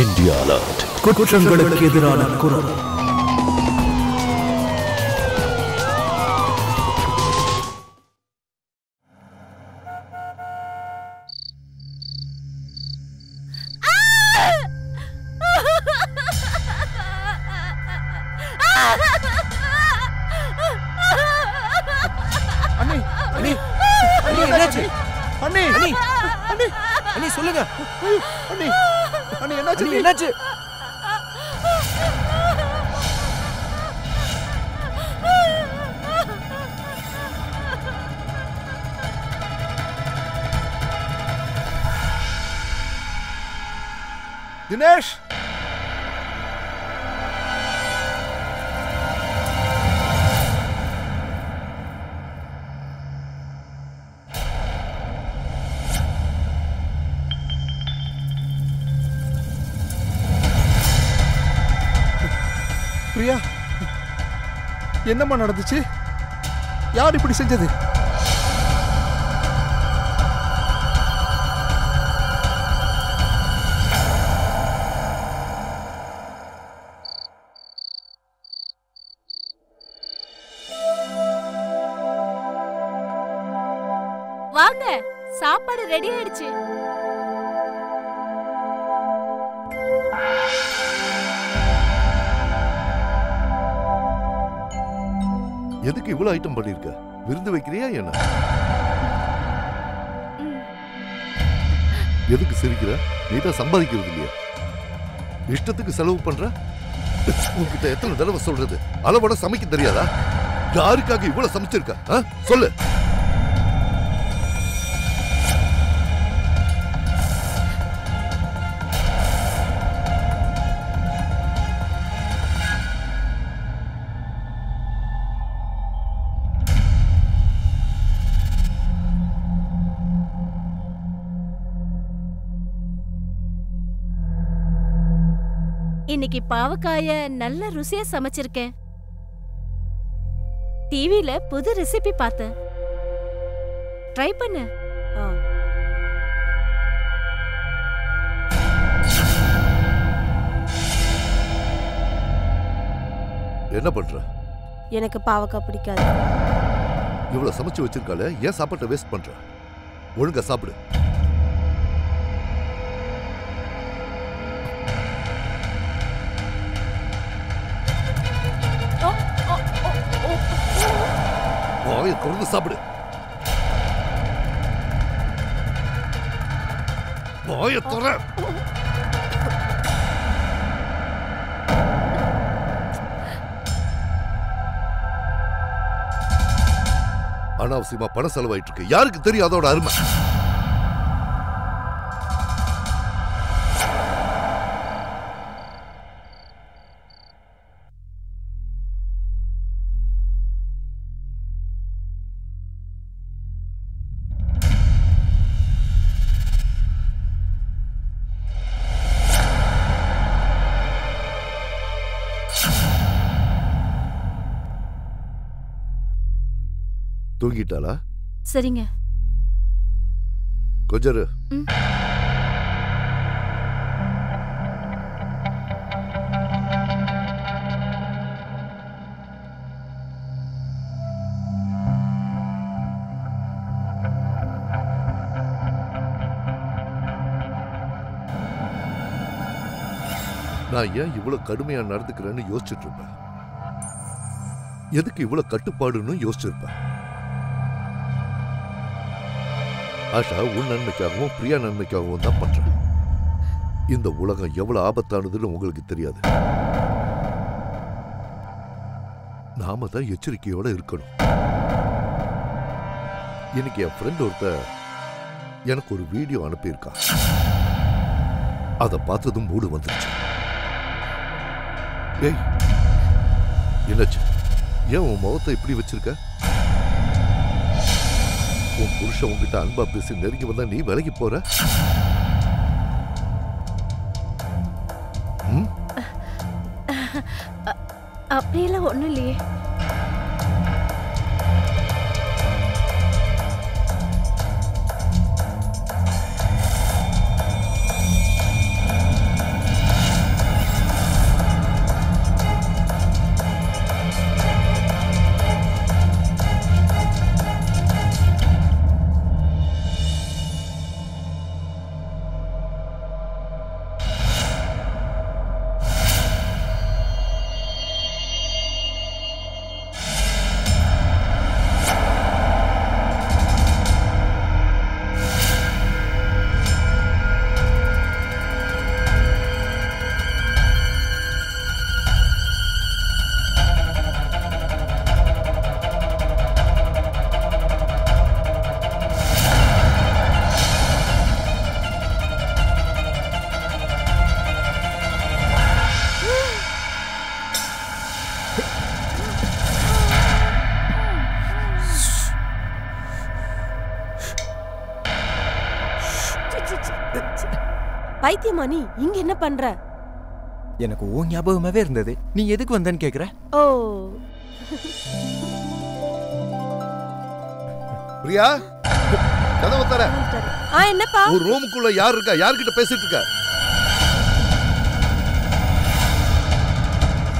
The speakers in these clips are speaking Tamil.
India Alert. குற்றங்களுக்கு எதிரான குரல். சொல்லுங்க என்னாச்சு? தினேஷ், பிரியா, என்னம்மா நடந்துச்சு? யார் இப்படி செஞ்சது? வாங்க, சாப்பாடு ரெடி ஆயிடுச்சு. எதுக்கு இவ்வளவு ஐட்டம் பண்ணிருக்க? விருந்து வைக்கிறியா என்ன? எதுக்கு சிரிக்கிற? நீதான் சம்பாதிக்கிறது இல்லையா? இஷ்டத்துக்கு செலவு பண்ற? உன்கிட்ட எத்தனை தடவை சொல்றது? அளவோட சமைக்க தெரியாதா? யாருக்காக இவ்வளவு சமைச்சிருக்க? சொல்லு. இன்னைக்கு பாவக்காய நல்ல ருசியா சமைச்சிருக்கேன். டிவில புது ரெசிபி பார்த்தேன். ட்ரை பண்ணு. என்ன பண்ற? எனக்கு பாவக்காய் பிடிக்காது. இவ்வளவு சமைச்சு வச்சிருக்கால, ஏன் சாப்பாட்டை வேஸ்ட் பண்ற? ஒழுங்கா சாப்பிடு. வாயை திறந்து சாப்பிடு. வாயை திற. அனாவசியமா பணம் செலவாயிட்டு இருக்கு. யாருக்கு தெரியும் அதோட அருமை? தூங்கிட்டாளா? சரிங்க. கொஞ்சம் நான் ஏன் இவ்வளவு கடுமையா நடந்துக்கிறேன்னு யோசிச்சுட்டு இருப்பேன். எதுக்கு இவ்வளவு கட்டுப்பாடுன்னு யோசிச்சிருப்பேன். ஆஷா உன் நன்மைக்காகவும் பிரியா நன்மைக்காகவும் தான் பண்றேன். இந்த உலகம் எவ்வளவு ஆபத்தானதுன்னு உங்களுக்கு தெரியாது. நாம தான் எச்சரிக்கையோட இருக்கணும். இன்னைக்கு என் ஃப்ரெண்ட் ஒருத்தர் எனக்கு ஒரு வீடியோ அனுப்பியிருக்கா. அதை பார்த்ததும் மூடு வந்துருச்சு. ஏய், என்னாச்சு? ஏன் உன் முகத்தை இப்படி வச்சிருக்க? உன் புருஷன் உன்கிட்ட அன்பா பேசி நெருங்கி வந்தா நீ விலகி போற? அப்படியெல்லாம் ஒண்ணும் இல்லையே. பைத்தியமா நீ இங்க என்ன பண்ற? எனக்கு ஓ ஞாபகமாவே இருந்தது. நீ எதுக்கு வந்தேன்னு கேக்குற? ஓ பிரியா, கதவை தர. என்னப்பா? ஒரு ரூமுக்குள்ள யார் இருக்கா? யார்கிட்ட பேசிட்டு இருக்க?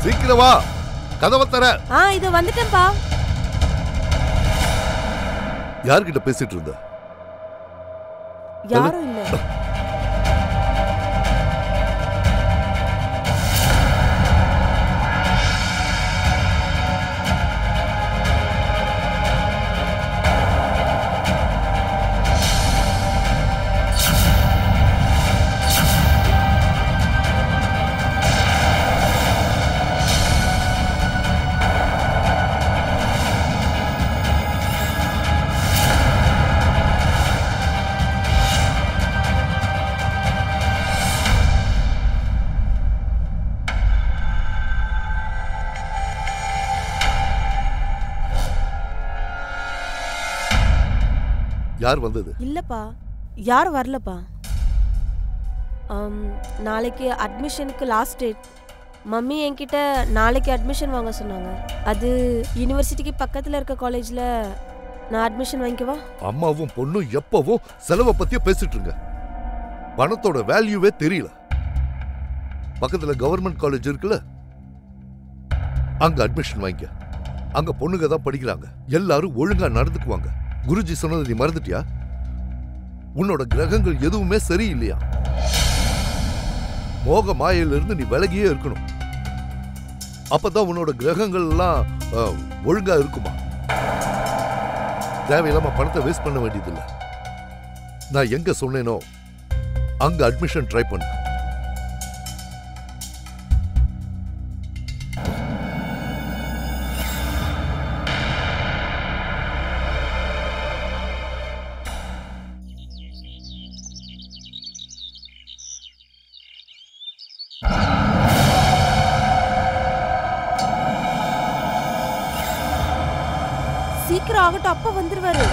சீக்கிரம் வா, கதவை தர. இது வந்துட்டேன்பா. யார்கிட்ட பேசிட்டு இருந்த? யாரும் இல்ல. யார் வந்தது? இல்லப்பா, யாரும் வரலப்பா. நாளைக்கு அட்மிஷனுக்கு லாஸ்ட் டேட். மம்மி என்கிட்ட நாளைக்கு அட்மிஷன் வாங்க சொன்னாங்க. அது யூனிவர்சிட்டிக்கு பக்கத்துல இருக்க காலேஜ்ல நான் அட்மிஷன் வாங்கிக்கவா? அம்மாவும் பொண்ணும் எப்பவும் செலவை பத்தியே பேசிட்டு இருங்க. பணத்தோட வேல்யூவே தெரியல. பக்கத்துல கவர்மெண்ட் காலேஜ் இருக்குல்ல, அங்க அட்மிஷன் வாங்கிக்க. அங்க பொண்ணுங்க தான் படிக்கிறாங்க. எல்லாரும் ஒழுங்கா நடந்துக்குவாங்க. குருஜி சொன்னதை நீ மறந்துட்டியா? உன்னோட கிரகங்கள் எதுவுமே சரியில்லையா? மோக மாயிலிருந்து நீ விலகியே இருக்கணும். அப்பதான் உன்னோட கிரகங்கள் எல்லாம் ஒழுங்கா இருக்குமா. தேவையில்லாம பணத்தை வேஸ்ட் பண்ண வேண்டியதில்லை. நான் எங்க சொன்னேனோ அங்க அட்மிஷன் ட்ரை பண்ணு. சீக்கிரம் ஆகட்டும், அப்ப வந்துருவாரு.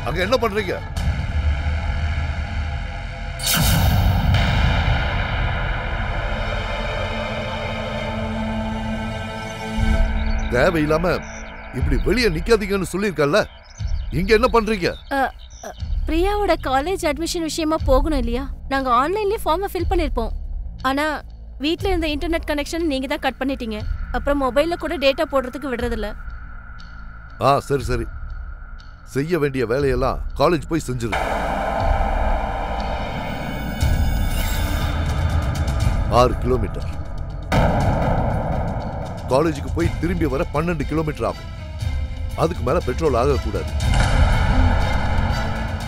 அங்க என்ன பண்றீங்க? தேவையில்லாம இப்படி வெளியே நிக்காதீங்கன்னு சொல்லிருக்கல, இங்க என்ன பண்றீங்க? பிரியாவோட காலேஜ் அட்மிஷன் விஷயமா போகணும் இல்லையா? நாங்க ஆன்லைன்லயே ஃபார்மை ஃபில் பண்ணிருப்போம். ஆனா வீட்ல இருந்த இன்டர்நெட் கனெக்ஷன் நீங்க தான் கட் பண்ணிட்டீங்க. அப்புறம் மொபைல்ல கூட டேட்டா போடுறதுக்கு விடுறதில்ல. சரி சரி, செய்ய வேண்டிய வேலையெல்லாம் காலேஜ் போய் செஞ்சிரு. 6 கிலோமீட்டர். காலேஜுக்கு போய் திரும்பி வர 12 கிலோமீட்டர் ஆகும். அதுக்கு மேல பெட்ரோல் ஆகக்கூடாது.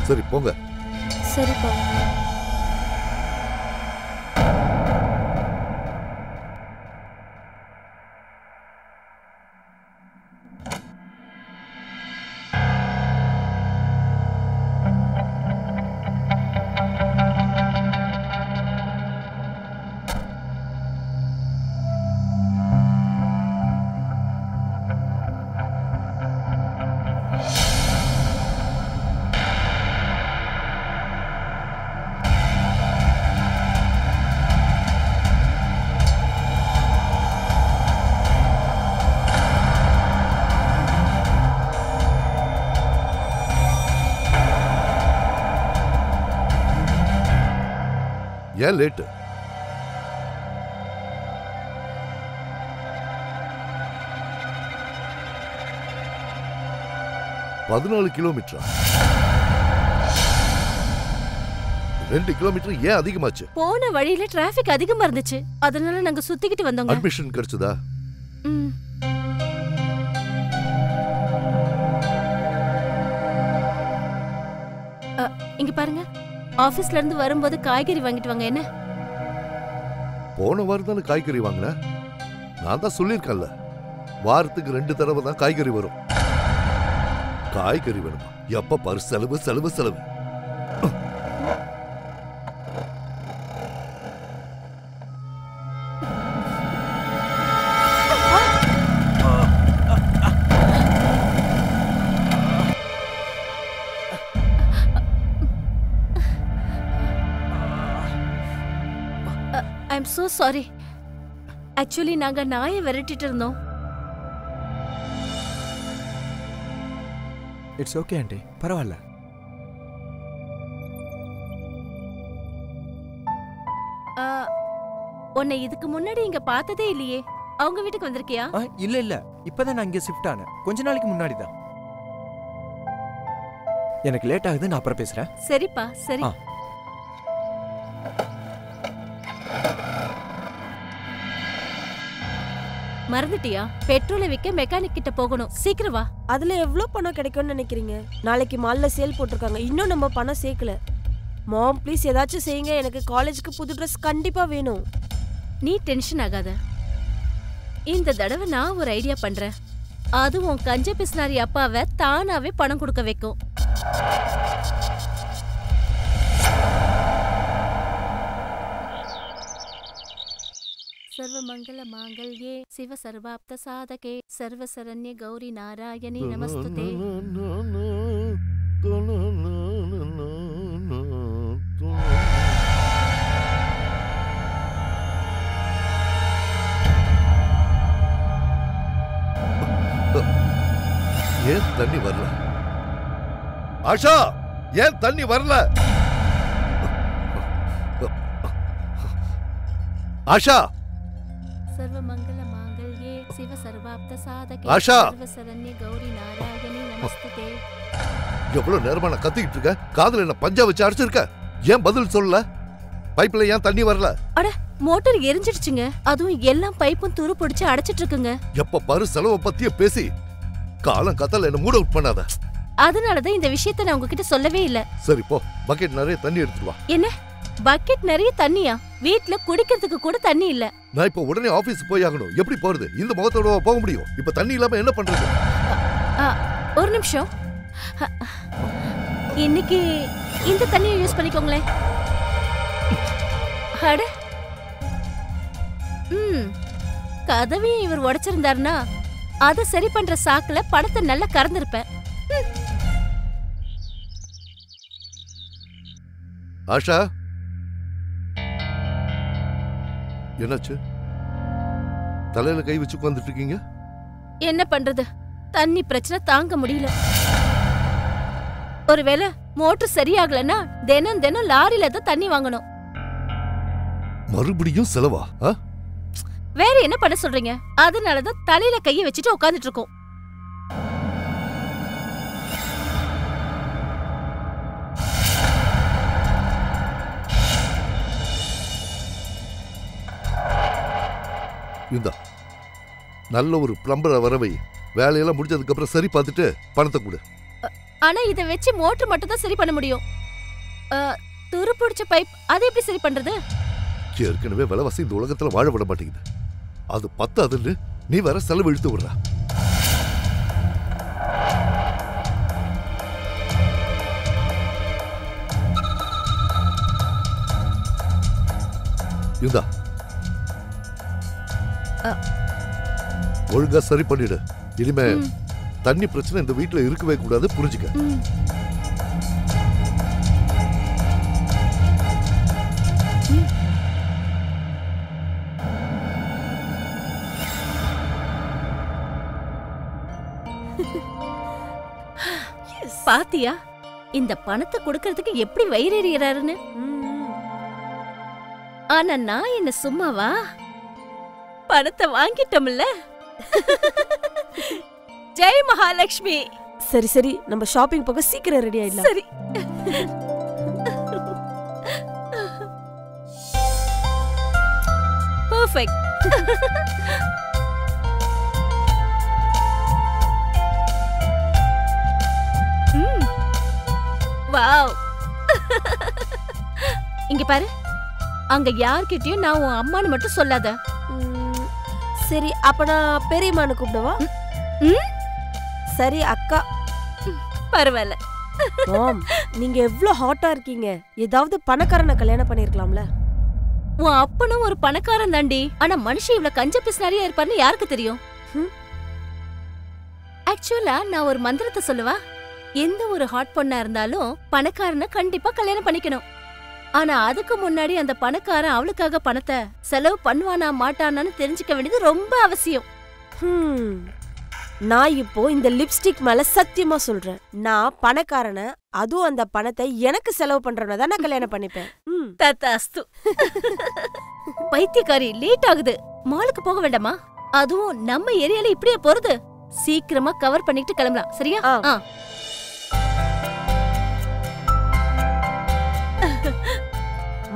சரி போங்க. சரிப்பா. ஏன் லேட்டு? பதினாலு கிலோமீட்டர். 2 கிலோமீட்டர் ஏன் அதிகமாச்சு? போன வழியில டிராபிக் அதிகமா இருந்துச்சு, அதனால நாங்க சுத்திக்கிட்டு வந்தோங்க. அட்மிஷன் கிடைச்சதா? இங்க பாருங்க, ஆபீஸ்ல இருந்து வரும்போது காய்கறி வாங்கிட்டு வாங்க. என்ன? போன வாரம் தானே காய்கறி வாங்கின. நான் தான் சொல்லியிருக்கேன்ல, வாரத்துக்கு 2 தடவை தான் காய்கறி வரும். காய்கறி வேணுமா? எப்ப பாரு செலவு செலவு செலவு. ஐ எம் so sorry. ஆக்சுவலி நாங்க நாயை விரட்டிட்டு இருந்தோம். இட்ஸ் ஓகே ஆண்டி, பரவாயில்ல. உன்னை இதுக்கு முன்னாடி இங்க பார்த்ததே இல்லையே. அவங்க வீட்டுக்கு வந்திருக்கியா? இல்ல இல்ல, இப்பதான் நான் இங்க ஷிஃப்ட் ஆனேன். கொஞ்ச நாளைக்கு முன்னாடி தான். எனக்கு லேட் ஆகுது, நான் அப்புறம் பேசுறேன். சரிப்பா, சரி. மறந்துட்டியா? பெட்ரோலை விற்க மெக்கானிக் கிட்ட போகணும். சீக்கிரம் வா. அதுல எவ்வளவு பணம் கிடைக்கும்னு நினைக்கிறீங்க? நாளைக்கு மால்ல சேல் போட்டிருக்காங்க, இன்னும் நம்ம பணம் சேர்க்கல. மாம் ப்ளீஸ் ஏதாச்சும் செய்யுங்க, எனக்கு காலேஜுக்கு புது ட்ரெஸ் கண்டிப்பா வேணும். நீ டென்ஷன் ஆகாத. இந்த தடவை நான் ஒரு ஐடியா பண்றேன். அது உன் கஞ்ச பிஸ்னாரி அப்பாவை தானாவே பணம் கொடுக்க வைக்கும். सर्वमंगल मांगल्ये शिव सर्वाप्त साधके सर्वशरण्ये गौरी नारायणी नमस्तुते. ஏன் தண்ணி வரல? ஆஷா, ஏன் தண்ணி வரல? ஆஷா, सर्वमंगल मांगल्ये शिव सर्वाप्त साधके ஆஷா, सर्वशरण्ये गौरी नारायणी नमस्तुते. எவ்வளவு நேரமா நான் கத்திக்கிட்டு இருக்க? காதுல என்ன பஞ்சா வச்சு அடிச்சிருக்க? ஏன் பதில் சொல்லல? பைப்ல ஏன் தண்ணி வரல? அட, மோட்டார் எரிஞ்சிடுச்சுங்க. அதுவும் எல்லாம் பைப்பும் துரு பிடிச்சு அடைச்சிட்டு இருக்குங்க. எப்ப பாரு செலவை பத்தியே பேசி காலம் கத்தல என்ன மூட் அவுட் பண்ணாத. அதனாலதான் இந்த விஷயத்தை நான் உங்ககிட்ட சொல்லவே இல்ல. சரி போ, பக்கெட் நிறைய தண்ணி எடுத்துட்டு வா. என்ன பக்கெட் நிறைய தண்ணியா? வீட்ல குடிக்கிறதுக்கு கூட தண்ணி இல்ல. நான் இப்ப உடனே ஆபீஸ் போய் ஆகணும். எப்படி போறது? இந்த முகத்தோட போக முடியும்? இப்ப தண்ணி இல்லாம என்ன பண்றது? ஒரு நிமிஷம். இன்னைக்கு இந்த தண்ணியை யூஸ் பண்ணிக்கோங்களேன். அட, கதவையும் இவர் உடைச்சிருந்தாருன்னா அதை சரி பண்ற சாக்குல படத்தை நல்லா கறந்திருப்பேன். ஆஷா, என்னாச்சு? தலையில கை வச்சு உட்கார்ந்துட்டு இருக்கீங்க? என்ன பண்றது, தண்ணி பிரச்சனை தாங்க முடியல. ஒருவேளை மோட்டர் சரியாகலன்னா தினம் தினம் லாரியில தான் தண்ணி வாங்கணும். மறுபடியும் செலவா? வேற என்ன பண்ண சொல்றீங்க? அதனாலதான் தலையில கைய வச்சுட்டு உட்கார்ந்துட்டு இருக்கோம். இந்தா, நல்ல ஒரு பிளம்பரை வரவை. வேலையெல்லாம் முடிஞ்சதுக்கு அப்புறம் சரி பார்த்துட்டு பணத்தை கொடு. ஆனா இத வச்சு மோட்டர் மட்டும் தான் சரி பண்ண முடியும். துரு பிடிச்ச பைப் அதை எப்படி சரி பண்றது? ஏற்கனவே விலைவாசி இந்த உலகத்துல வாழ விட மாட்டேங்குது. அது பத்தாதுன்னு நீ வேற செலவு இழுத்து விடுற. இந்தா, ஒழுங்கா சரி பண்ணிடு. இனிமே தண்ணி பிரச்சனை இந்த வீட்டுல இருக்கவே கூடாது, புரிஞ்சுக்க. பாத்தியா இந்த பணத்தை கொடுக்கறதுக்கு எப்படி வயிறெறியறாருன்னு? ஆனா நான் என்ன சும்மாவா? பணத்தை வாங்கிட்டோம்ல. ஜெய் மகாலட்சுமி. சரி சரி, நம்ம ஷாப்பிங் போக சீக்கிரம் ரெடி ஆயிடலாம். சரி. பெர்ஃபெக்ட். வாவ். இங்க பாரு, அங்க யார்கிட்டயும் நான் உன் அம்மான்னு மட்டும் சொல்லாத. சரி அப்ப நான் பெரியம்மான்னு கூப்பிடவா? சரி அக்கா. பரவாயில்ல. மாம், நீங்க எவ்ளோ ஹாட்டா இருக்கீங்க. ஏதாவது பணக்காரனை கல்யாணம் பண்ணிருக்கலாம்ல. உன் அப்பனும் ஒரு பணக்காரன் தாண்டி. ஆனா மனுஷன் இவ்வளவு கஞ்ச பிசினாரியா இருப்பாருன்னு யாருக்கு தெரியும்? ஆக்சுவலா நான் ஒரு மந்திரத்தை சொல்லவா? எந்த ஒரு ஹாட் பொண்ணா இருந்தாலும் பணக்காரனை கண்டிப்பா கல்யாணம் பண்ணிக்கணும். ஆனா அதுக்கு முன்னாடி அந்த பணக்காரன் அவளுக்காக பணத்தை செலவு பண்ணுவானா மாட்டானான்னு தெரிஞ்சுக்க வேண்டியது ரொம்ப அவசியம். நான் இப்போ இந்த லிப்ஸ்டிக் மேல சத்தியமா சொல்றேன். நான் பணக்காரனை, அதுவும் அந்த பணத்தை எனக்கு செலவு பண்றவன தான் நான் கல்யாணம் பண்ணிப்பேன். தத்தாஸ்து. பைத்தியக்காரி, லேட் ஆகுது. மாலுக்கு போக வேண்டாமா? அதுவும் நம்ம ஏரியால இப்படியே போறது. சீக்கிரமா கவர் பண்ணிட்டு கிளம்பலாம். சரியா?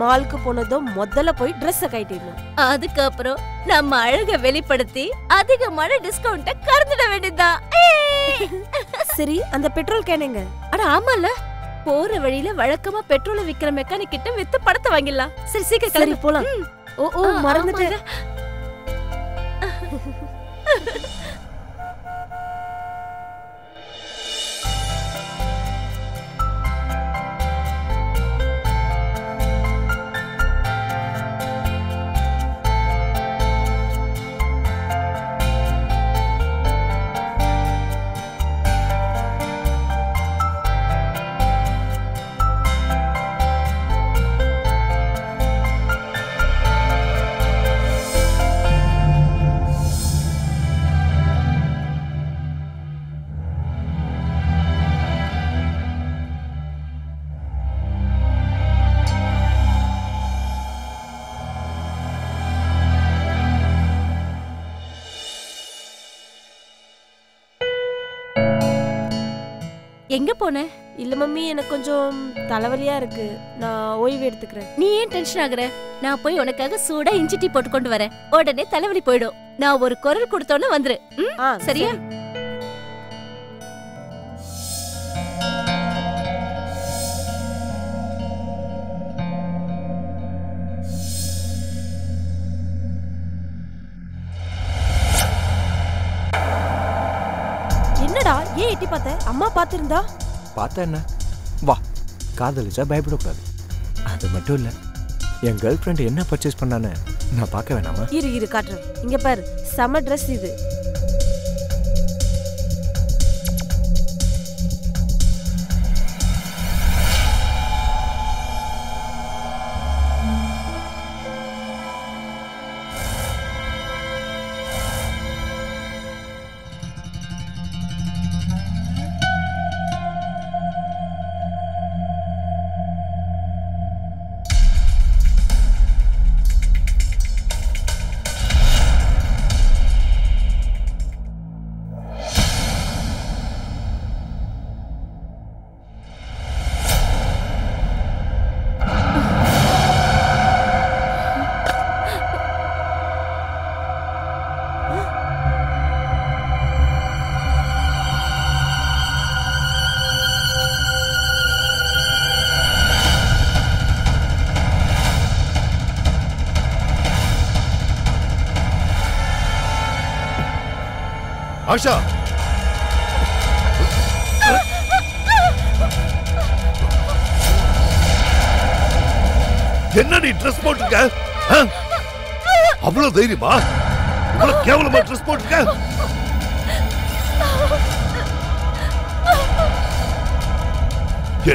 மாலுக்கு போனதும் முதல்ல போய் ட்ரெஸ்ஸ கட்டிடணும். அதுக்கப்புறம் நம்ம அழக வெளிப்படுத்தி அதிகமான டிஸ்கவுண்ட கறந்துட வேண்டியதுதான். சரி, அந்த பெட்ரோல் கேனுங்க. அட ஆமால, போற வழியில வழக்கமா பெட்ரோல விக்கிற மெக்கானிக் கிட்ட வித்து படத்தை வாங்கிடலாம். சரி சீக்கிரம் சரி போலாம். ஓ மறந்துட்டேன். எங்க போன? இல்ல மம்மி, எனக்கு கொஞ்சம் தலைவலியா இருக்கு. நான் ஓய்வு எடுத்துக்கிறேன். நீ ஏன் டென்ஷன் ஆகுற? நான் போய் உனக்காக சூடா இஞ்சி டீ போட்டு கொண்டு வரேன். உடனே தலைவலி போயிடும். நான் ஒரு குரல் கொடுத்தோன்னு வந்துரு. சரியா? என்னடா ஏன் எட்டி பார்த்த? அம்மா பார்த்திருந்தா? பார்த்தா என்ன? வா, காதலிச்சா பயப்படக்கூடாது. அது மட்டும் இல்ல, என் கேர்ள் ஃப்ரெண்ட் என்ன பர்ச்சேஸ் பண்ணான்னு நான் பார்க்க வேணாமா? இரு காட்டுறேன். இங்க பாரு, செம ட்ரெஸ் இது. ஆஷா, என்ன நீ ட்ரெஸ் போட்டுக்க? அவ்வளவு தைரியமா? இவ்வளவு கேவலமா ட்ரெஸ் போட்டுக்க?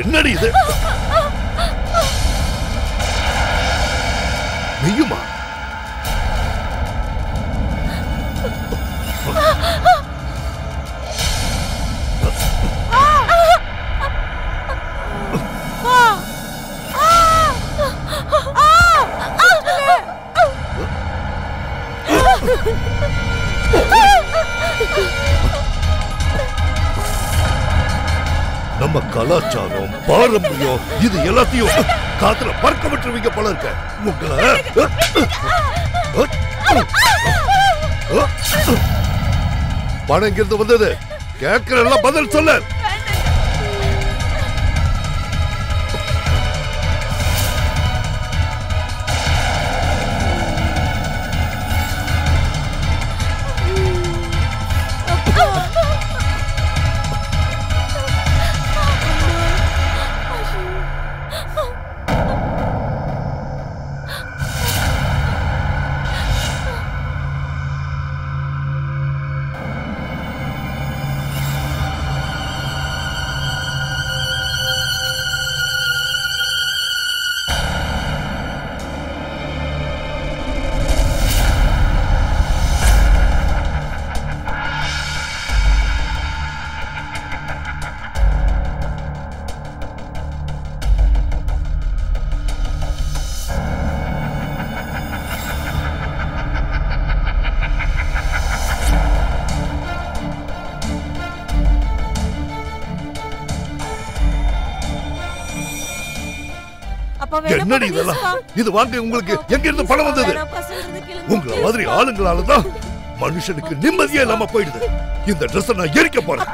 என்னடி இது? நீயுமா? நம்ம கலாச்சாரம், பாரம்பரியம் இது எல்லாத்தையும் காத்துல பறக்க விட்டுருவீங்க போல இருக்க. உங்களை பணம் இங்கிருந்து வந்தது கேட்கிறெல்லாம் பதில் சொல்ல. அப்பா என்னடி இதெல்லாம்? இது வாங்க உங்களுக்கு எங்க இருந்து பணம் வந்தது? உங்கள மாதிரி ஆளுங்களால தான் மனுஷனுக்கு நிம்மதியே இல்லாம போயிடுது. இந்த Dress நான் எரிக்க போறேன்.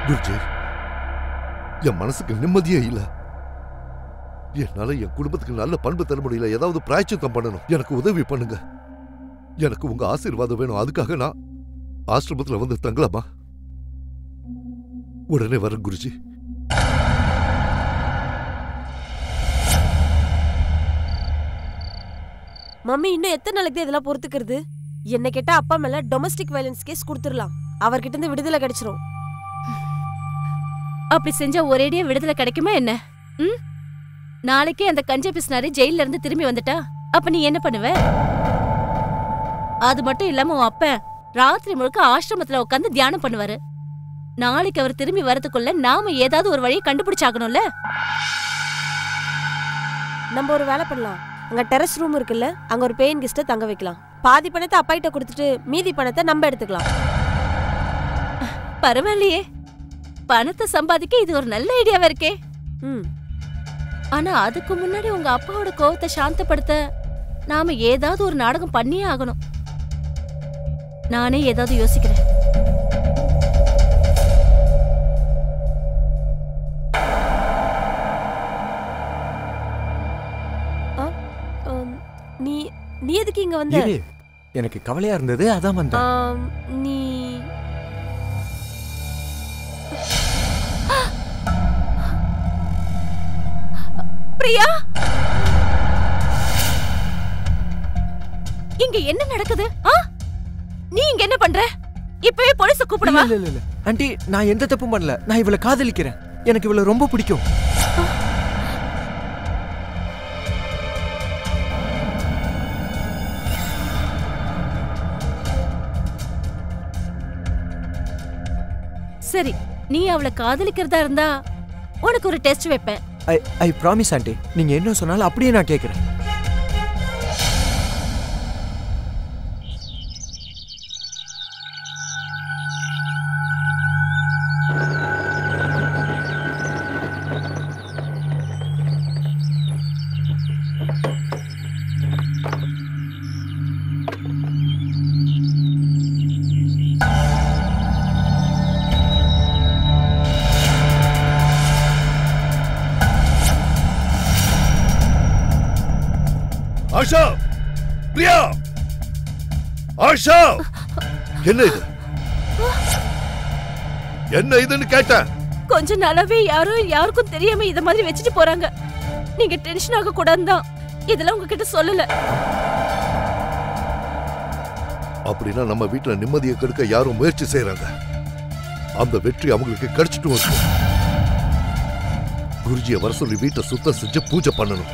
குருஜி, என் மனசுக்கு நிம்மதியே இல்ல. என்னால என் குடும்பத்துக்கு நல்ல பண்பு தர முடியல. ஏதாவது பிராயச்சித்தம் பண்ணணும். எனக்கு உதவி பண்ணுங்க. எனக்கு உங்க ஆசீர்வாதம் வேணும். அதுக்காக நான் ஆசிரமத்துல வந்து தங்கலாமா? உடனே வரேன் குருஜி. மம்மி இன்னும் எத்தனை நாளைக்கு இதெல்லாம் பொறுத்துக்கிறது? என்ன கேட்டா அப்பா மேல டொமஸ்டிக் வயலன்ஸ் கேஸ் கொடுத்துடலாம். அவர்கிட்ட இருந்து விடுதலை கிடைச்சிரும். அப்படி செஞ்சா ஒரேடியா விடுதலை கிடைக்குமா என்ன? நாளைக்கே அந்த கஞ்ச பிஸ்னாரி ஜெயில இருந்து திரும்பி வந்துட்டா அப்ப நீ என்ன பண்ணுவ? அது மட்டும் இல்லாம உன் அப்ப ராத்திரி முழுக்க ஆசிரமத்துல உட்காந்து தியானம் பண்ணுவாரு. நாளைக்கு அவர் திரும்பி வரதுக்குள்ள நாம ஏதாவது ஒரு வழியை கண்டுபிடிச்சாகணும்ல. நம்ம ஒரு வேலை பண்ணலாம். அங்க டெரஸ் ரூம் இருக்குல்ல, அங்க ஒரு பேயிங் கெஸ்ட தங்க வைக்கலாம். பாதி பணத்தை அப்பாயிட்ட கொடுத்துட்டு மீதி பணத்தை நம்ம எடுத்துக்கலாம். பரவாயில்லையே, பணத்தை சம்பாதிக்க இது ஒரு நல்ல ஐடியாவா இருக்கே. ஆனா அதுக்கு முன்னாடி உங்க அப்பாவோட கோவத்தை சாந்தப்படுத்த நாம ஏதாவது ஒரு நாடகம் பண்ணியே ஆகணும். நானே ஏதாவது யோசிக்கிறேன். நீ எதுக்கு இங்க வந்த? எனக்கு கவலையா இருந்தது, அதான் வந்தேன். நீ பிரியா, இங்க என்ன நடக்குது? நீ இங்க என்ன பண்ற? இப்பவே போலீஸ கூப்பிடுவா? இல்ல ஆண்டி, நான் எந்த தப்பும் பண்ணல. நான் இவளை காதலிக்கிறேன். எனக்கு இவளை ரொம்ப பிடிக்கும். சரி, நீ அவளை காதலிக்கிறதா இருந்தா உனக்கு ஒரு டெஸ்ட் வைப்பேன். I promise aunty. நீங்க என்ன சொன்னாலும் அப்படியே நான் கேட்கிறேன். ஆஷா, பிரியா, ஆஷா, என்ன இது? என்ன இதுன்னு கேட்டேன். கொஞ்ச நாளாவே யாருக்கும் தெரியாம இத மாதிரி வச்சுட்டு போறாங்க. நீங்க டென்ஷன் ஆக கூடாதுதான் இதெல்லாம் உங்ககிட்ட சொல்லல. அப்படின்னா நம்ம வீட்டுல நிம்மதியை கெடுக்க யாரும் முயற்சி செய்யறாங்க. அந்த வெற்றி அவங்களுக்கு கிடைச்சிட்டு வரும். குருஜியை வர சொல்லி வீட்டை சுத்தம் செஞ்சு பூஜை பண்ணணும்.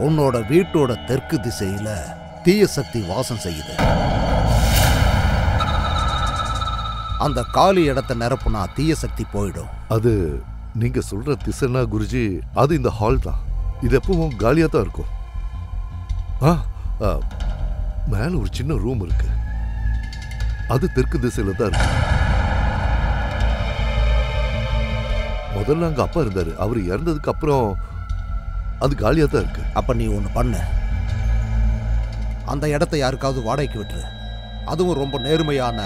உன்னோட வீட்டோட தெற்கு திசையில தீய சக்தி வாசம் செய்யுது. அந்த காலி இடத்தை நிரப்புனா தீய சக்தி போயிடும். அது நீங்க சொல்ற திசைனா குருஜி, அது இந்த ஹால் தான். இது எப்பவும் காலியா தான் இருக்கும். மேல ஒரு சின்ன ரூம் இருக்கு. அது தெற்கு திசையில தான் இருக்கு. முதல்ல அங்க அப்பா இருந்தாரு. அவர் இறந்ததுக்கு அப்புறம் அது காலியா தான் இருக்கு. அப்ப நீ ஒண்ணு பண்ணு, அந்த இடத்தை யாருக்காவது வாடகைக்கு விட்டுரு. அதுவும் ரொம்ப நேர்மையான,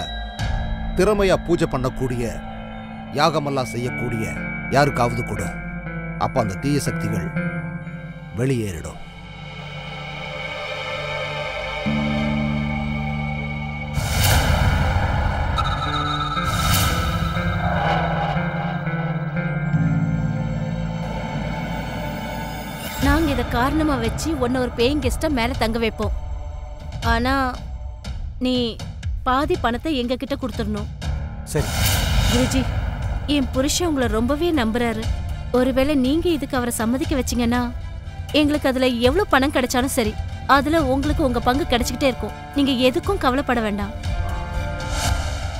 திறமையா பூஜை பண்ணக்கூடிய, யாகமெல்லாம் செய்யக்கூடிய யாருக்காவது கொடு. அப்ப அந்த தீய சக்திகள் வெளியேறிடும். நாங்க இத காரணமா வச்சு உன்ன ஒரு பேயிங் கெஸ்டா மேல தங்க வைப்போம். ஆனா நீ பாதி பணத்தை எங்க கிட்ட கொடுத்துடணும். சரி குருஜி, என் புருஷன் உங்களை ரொம்பவே நம்புறாரு. ஒருவேளை நீங்க இதுக்கு அவரை சம்மதிக்க வச்சீங்கன்னா எங்களுக்கு அதுல எவ்வளவு பணம் கிடைச்சாலும் சரி, அதுல உங்களுக்கு உங்க பங்கு கிடைச்சிக்கிட்டே இருக்கும். நீங்க எதுக்கும் கவலைப்பட வேண்டாம்.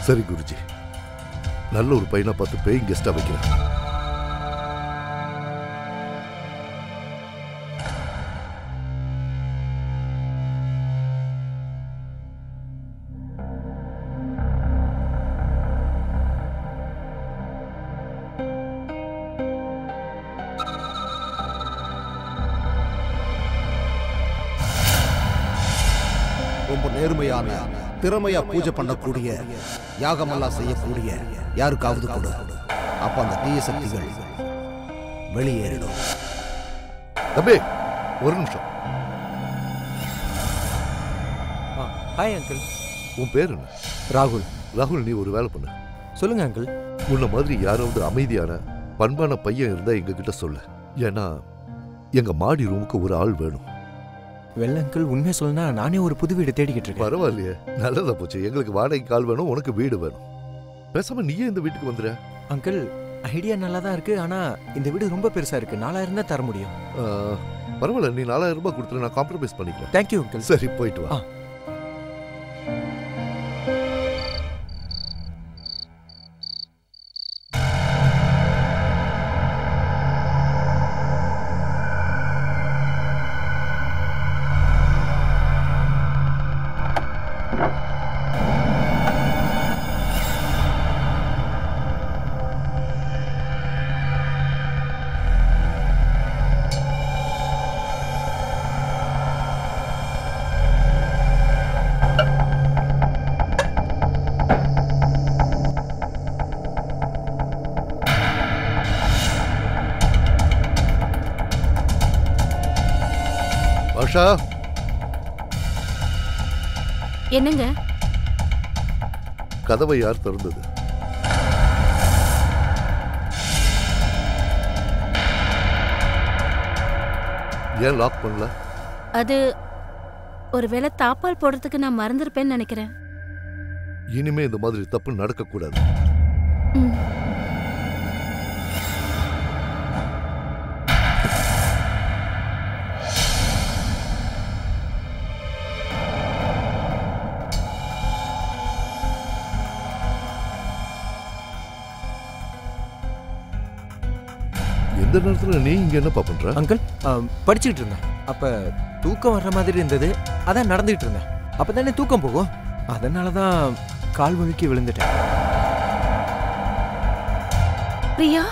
சரி குருஜி, நல்ல ஒரு பையனை பார்த்து பேயிங் கெஸ்டா வைக்கிறேன். ரொம்ப நேர்மையான, திறமையா பூஜை பண்ணக்கூடிய, யாகமெல்லாம் செய்யக்கூடிய யாருக்காவது கொடு. அப்ப அந்த தீய சக்திகள் வெளியேறிடும். தம்பி ஒரு நிமிஷம். Hi uncle. உன் பேர் என்ன? ராகுல். ராகுல், நீ ஒரு வேலை பண்ணு. சொல்லுங்க அங்கிள். உன்ன மாதிரி யாராவது அமைதியான பண்பான பையன் இருந்தா எங்க கிட்ட சொல்லு. ஏன்னா எங்க மாடி ரூமுக்கு ஒரு ஆள் வேணும். வெள்ள அங்கிள், உண்மையை சொல்லனா நானே ஒரு புது வீடு தேடிக்கிட்டு இருக்கேன். பரவாயில்லையே, நல்லதா போச்சு. எங்களுக்கு வாடகைக்கு ஆள் வேணும், உனக்கு வீடு வேணும். பேசாம நீயே இந்த வீட்டுக்கு வந்துற. அங்கிள், ஐடியா நல்லா தான் இருக்கு. ஆனா இந்த வீடு ரொம்ப பெருசா இருக்கு. 4000 தான் தர முடியும். பரவாயில்ல, நீ 4000 ரூபாய் கொடுத்துரு, நான் காம்ப்ரமைஸ் பண்ணிக்கிறேன். Thank you uncle. சரி, போயிட்டு வா. ஆஷா, என்னங்க? கதவை யார் திறந்தது? ஏன் லாக் பண்ணல? அது ஒருவேளை தாப்பால் போடுறதுக்கு நான் மறந்துருப்பேன்னு நினைக்கிறேன். இனிமே இந்த மாதிரி தப்பு நடக்க கூடாது. எந்த நேரத்துல நீ இங்க என்னப்பா பண்ற? அங்கிள், படிச்சுக்கிட்டு இருந்தேன். அப்ப தூக்கம் வர்ற மாதிரி இருந்தது. அதான் நடந்துகிட்டு இருந்தேன். அப்பதானே தூக்கம் போகும். அதனாலதான் கால் வழுக்கி விழுந்துட்டேன். பிரியா,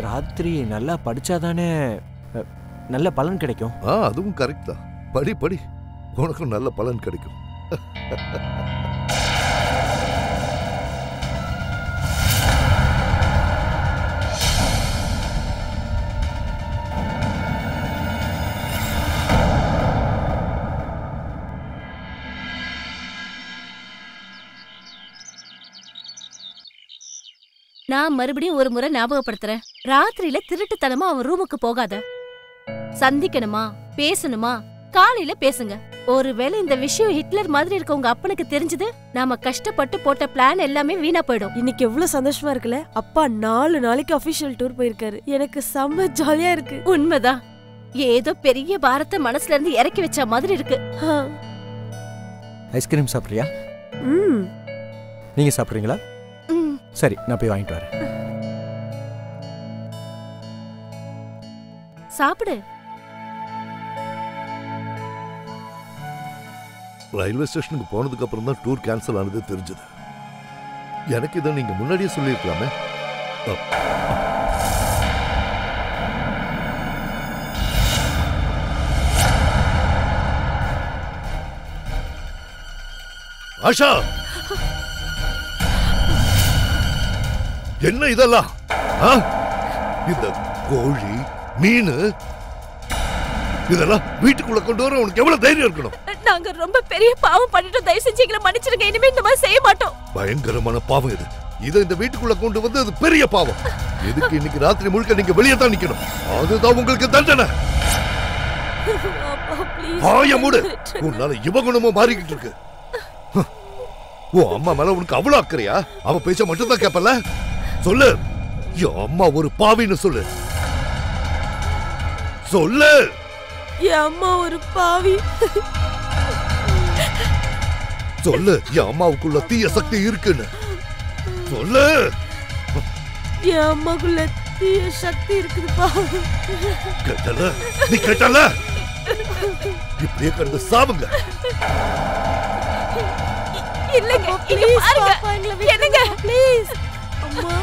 ராத்திரி நல்லா படிச்சாதானே நல்ல பலன் கிடைக்கும். அதுவும் கரெக்ட் தான். படி படி, உனக்கும் நல்ல பலன் கிடைக்கும். நான் மறுபடியும் ஒரு முறை ஞாபகப்படுத்துறேன். ராத்திரியில திருட்டுத்தனமா அவன் ரூமுக்கு போகாத. சந்திக்கணுமா, பேசணுமா, காலையில பேசுங்க. ஒருவேளை இந்த விஷயம் ஹிட்லர் மாதிரி இருக்க உங்க அப்பனுக்கு தெரிஞ்சது, நாம கஷ்டப்பட்டு போட்ட பிளான் எல்லாமே வீணா போயிடும். இன்னைக்கு எவ்வளவு சந்தோஷமா இருக்குல்ல. அப்பா 4 நாளைக்கு அபிஷியல் டூர் போயிருக்காரு. எனக்கு செம்ம ஜாலியா இருக்கு. உண்மைதான். ஏதோ பெரிய பாரத்தை மனசுல இருந்து இறக்கி வச்ச மாதிரி இருக்கு. ஐஸ்கிரீம் சாப்பிட்றியா? நீங்க சாப்பிட்றீங்களா? சரி, நான் போய் வாங்கிட்டு வரேன். சாப்பிடு. ரயில்வே ஸ்டேஷனுக்கு போனதுக்கு அப்புறம் தான் டூர் கேன்சல் ஆனது தெரிஞ்சது. எனக்கு இதை நீங்க முன்னாடியே சொல்லியிருக்கலாமே. ஆஷா, என்ன இதெல்லாம்? இந்த கோழி மீன் இதெல்லாம் வீட்டுக்குள்ள கொண்டு வர உனக்கு எவ்வளவு தைரியம் இருக்கணும்? நாங்க ரொம்ப பெரிய பாவம் பண்ணிட்டோம். தயவு செஞ்சு எங்களை மன்னிச்சிருங்க. இனிமே இந்த மாதிரி செய்ய மாட்டோம். பயங்கரமான பாவம் இது. இதை இந்த வீட்டுக்குள்ள கொண்டு வந்து அது பெரிய பாவம். இதுக்கு இன்னைக்கு ராத்திரி முழுக்க நீங்க வெளியே தான் நிக்கணும். அதுதான் உங்களுக்கு தண்டனை. ஆய மூடு. உன்னால இவகுணமும் மாறிக்கிட்டு இருக்கு. உன் அம்மா மேல உனக்கு அவ்வளவு அக்கறையா? அவ பேச்ச மட்டும் தான் கேப்பல. சொல்லு, என் அம்மா ஒரு பாவின்னு சொல்லு. சொல்லு, என் அம்மா ஒரு பாவி. சொல்லு, என் அம்மாவுக்குள்ள தீய சக்தி இருக்குன்னு சொல்லு. என் அம்மாக்குள்ள தீய சக்தி இருக்குதுப்பா. கேட்டல? நீ கேட்டல? இப்படியே கடந்து சாவுங்க. இல்லங்க, இங்க பாருங்க. என்னங்க ப்ளீஸ் அம்மா.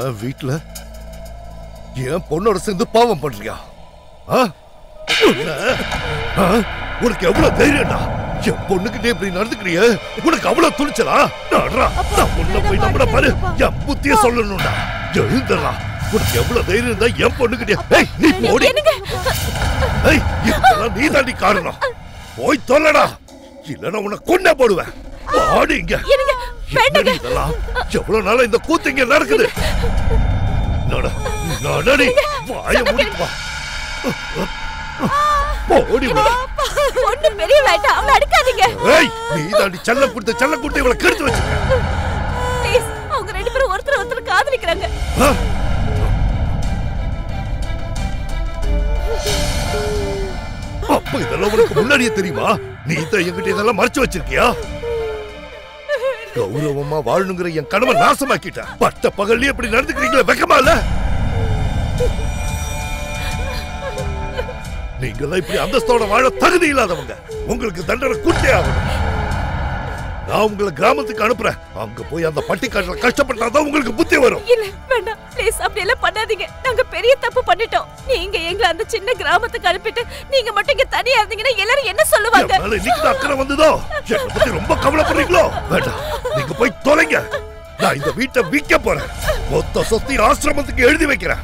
என் வீட்டுல என் பொண்ணோட சேர்ந்து பாவம் பண்றியா? உனக்கு எவ்வளவு தைரியம்டா? என் பொண்ணுகிட்டே இப்படி நடந்துக்கிறிய? உனக்கு அவ்வளவு துணிச்சலா? உன்ன போய் நம்மள பாரு, என் புத்திய சொல்லணும்டா. எழுந்தடா. உனக்கு எவ்வளவு தைரியம் தான் என் பொண்ணுகிட்டே? நீ போடி. இதெல்லாம் நீ தாண்டி காரணம். போய் தொல்லடா, இல்லன்னா உன்னை கொண்டே போடுவேன். பாடி இங்க. இதெல்லாம் எவ்வளவு நாளா இந்த கூத்து இங்க நடக்குது? நடடி, வாய மூடிட்டு வா. ஓடி வா. பொண்ணு பெரிய வேட்டா, அவளை அடிக்காதீங்க. ஏய், நீ தாண்டி செல்ல கொடுத்து இவளை கெடுத்து வச்சிருக்க. ப்ளீஸ், அவங்க ரெண்டு பேரும் ஒருத்தர் காதலிக்கிறாங்க. அப்ப இதெல்லாம் உனக்கு முன்னாடியே தெரியுமா? நீ தான் என்கிட்ட இதெல்லாம் மறைச்சு வச்சிருக்கியா? கௌரவமா வாழணுங்கிற என் கனவை நாசமாக்கிட்ட. பட்ட பகல்லே இப்படி நடந்துக்கிறீங்களே, வெக்கமா இல்ல? நீங்களா இப்படி அந்தஸ்தோட வாழ தகுதி இல்லாதவங்க. உங்களுக்கு தண்டனை கூட்டே ஆகணும். நான் உங்களை கிராமத்துக்கு அனுப்புறேன். அங்க போய் அந்த பட்டிக்காட்டுல கஷ்டப்பட்டாதான் உங்களுக்கு புத்தி வரும். இல்ல வேண்டாம், ப்ளீஸ் அப்படி எல்லாம் பண்ணாதீங்க. நாங்க பெரிய தப்பு பண்ணிட்டோம். நீங்க எங்களை அந்த சின்ன கிராமத்துக்கு அனுப்பிட்டு நீங்க மட்டும் இங்க தனியா இருந்தீங்கன்னா எல்லாரும் என்ன சொல்லுவாங்க? இன்னைக்கு அக்கறை வந்ததோ? என்னை பத்தி ரொம்ப கவலைப்படுறீங்களோ? வேண்டாம், நீங்க போய் தொலைங்க. நான் இந்த வீட்டை விற்க போறேன். மொத்த சொத்தி ஆசிரமத்துக்கு எழுதி வைக்கிறேன்.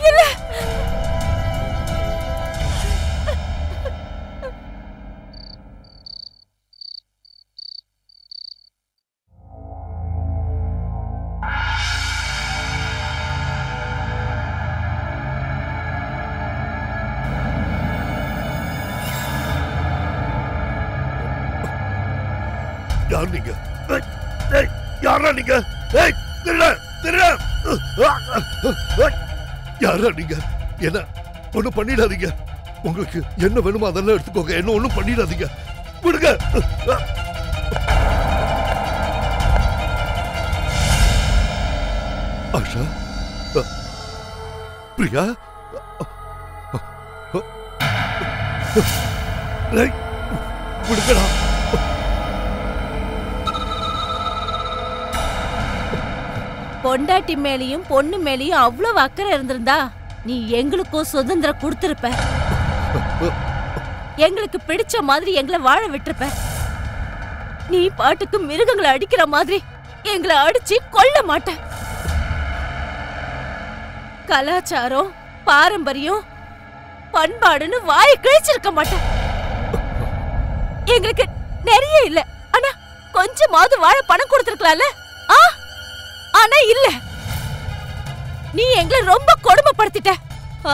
யார் நீங்க? யாரா நீங்க? யாரா நீங்க? என்ன ஒண்ணும் பண்ணிடாதீங்க. உங்களுக்கு என்ன வேணுமோ அதெல்லாம் எடுத்துக்கோங்க. என்ன ஒண்ணும் பண்ணிடாதீங்க. விடுங்க. ஆஷா, பிரியா, விடுங்கடா. பொண்டாட்டி மேலையும் பொண்ணு மேலையும் அவ்வளவு அக்கறை இருந்திருந்தா நீ எங்களுக்கும் சுதந்திரம் கொடுத்திருப்ப. எங்களுக்கு பிடிச்ச மாதிரி எங்களை வாழ விட்டுருப்ப. நீ பாட்டுக்கு மிருகங்களை அடிக்கிற மாதிரி எங்களை அடிச்சு கொல்ல மாட்ட. கலாச்சாரம் பாரம்பரியம் பண்பாடுன்னு வாயை கிழிச்சிருக்க மாட்டேன். எங்களுக்கு நிறைய இல்ல, ஆனா கொஞ்சமாவது வாழ பணம் கொடுத்திருக்கலாம்ல. ஆனா இல்ல, நீ எங்களை ரொம்ப கொடுமைப்படுத்திட்ட.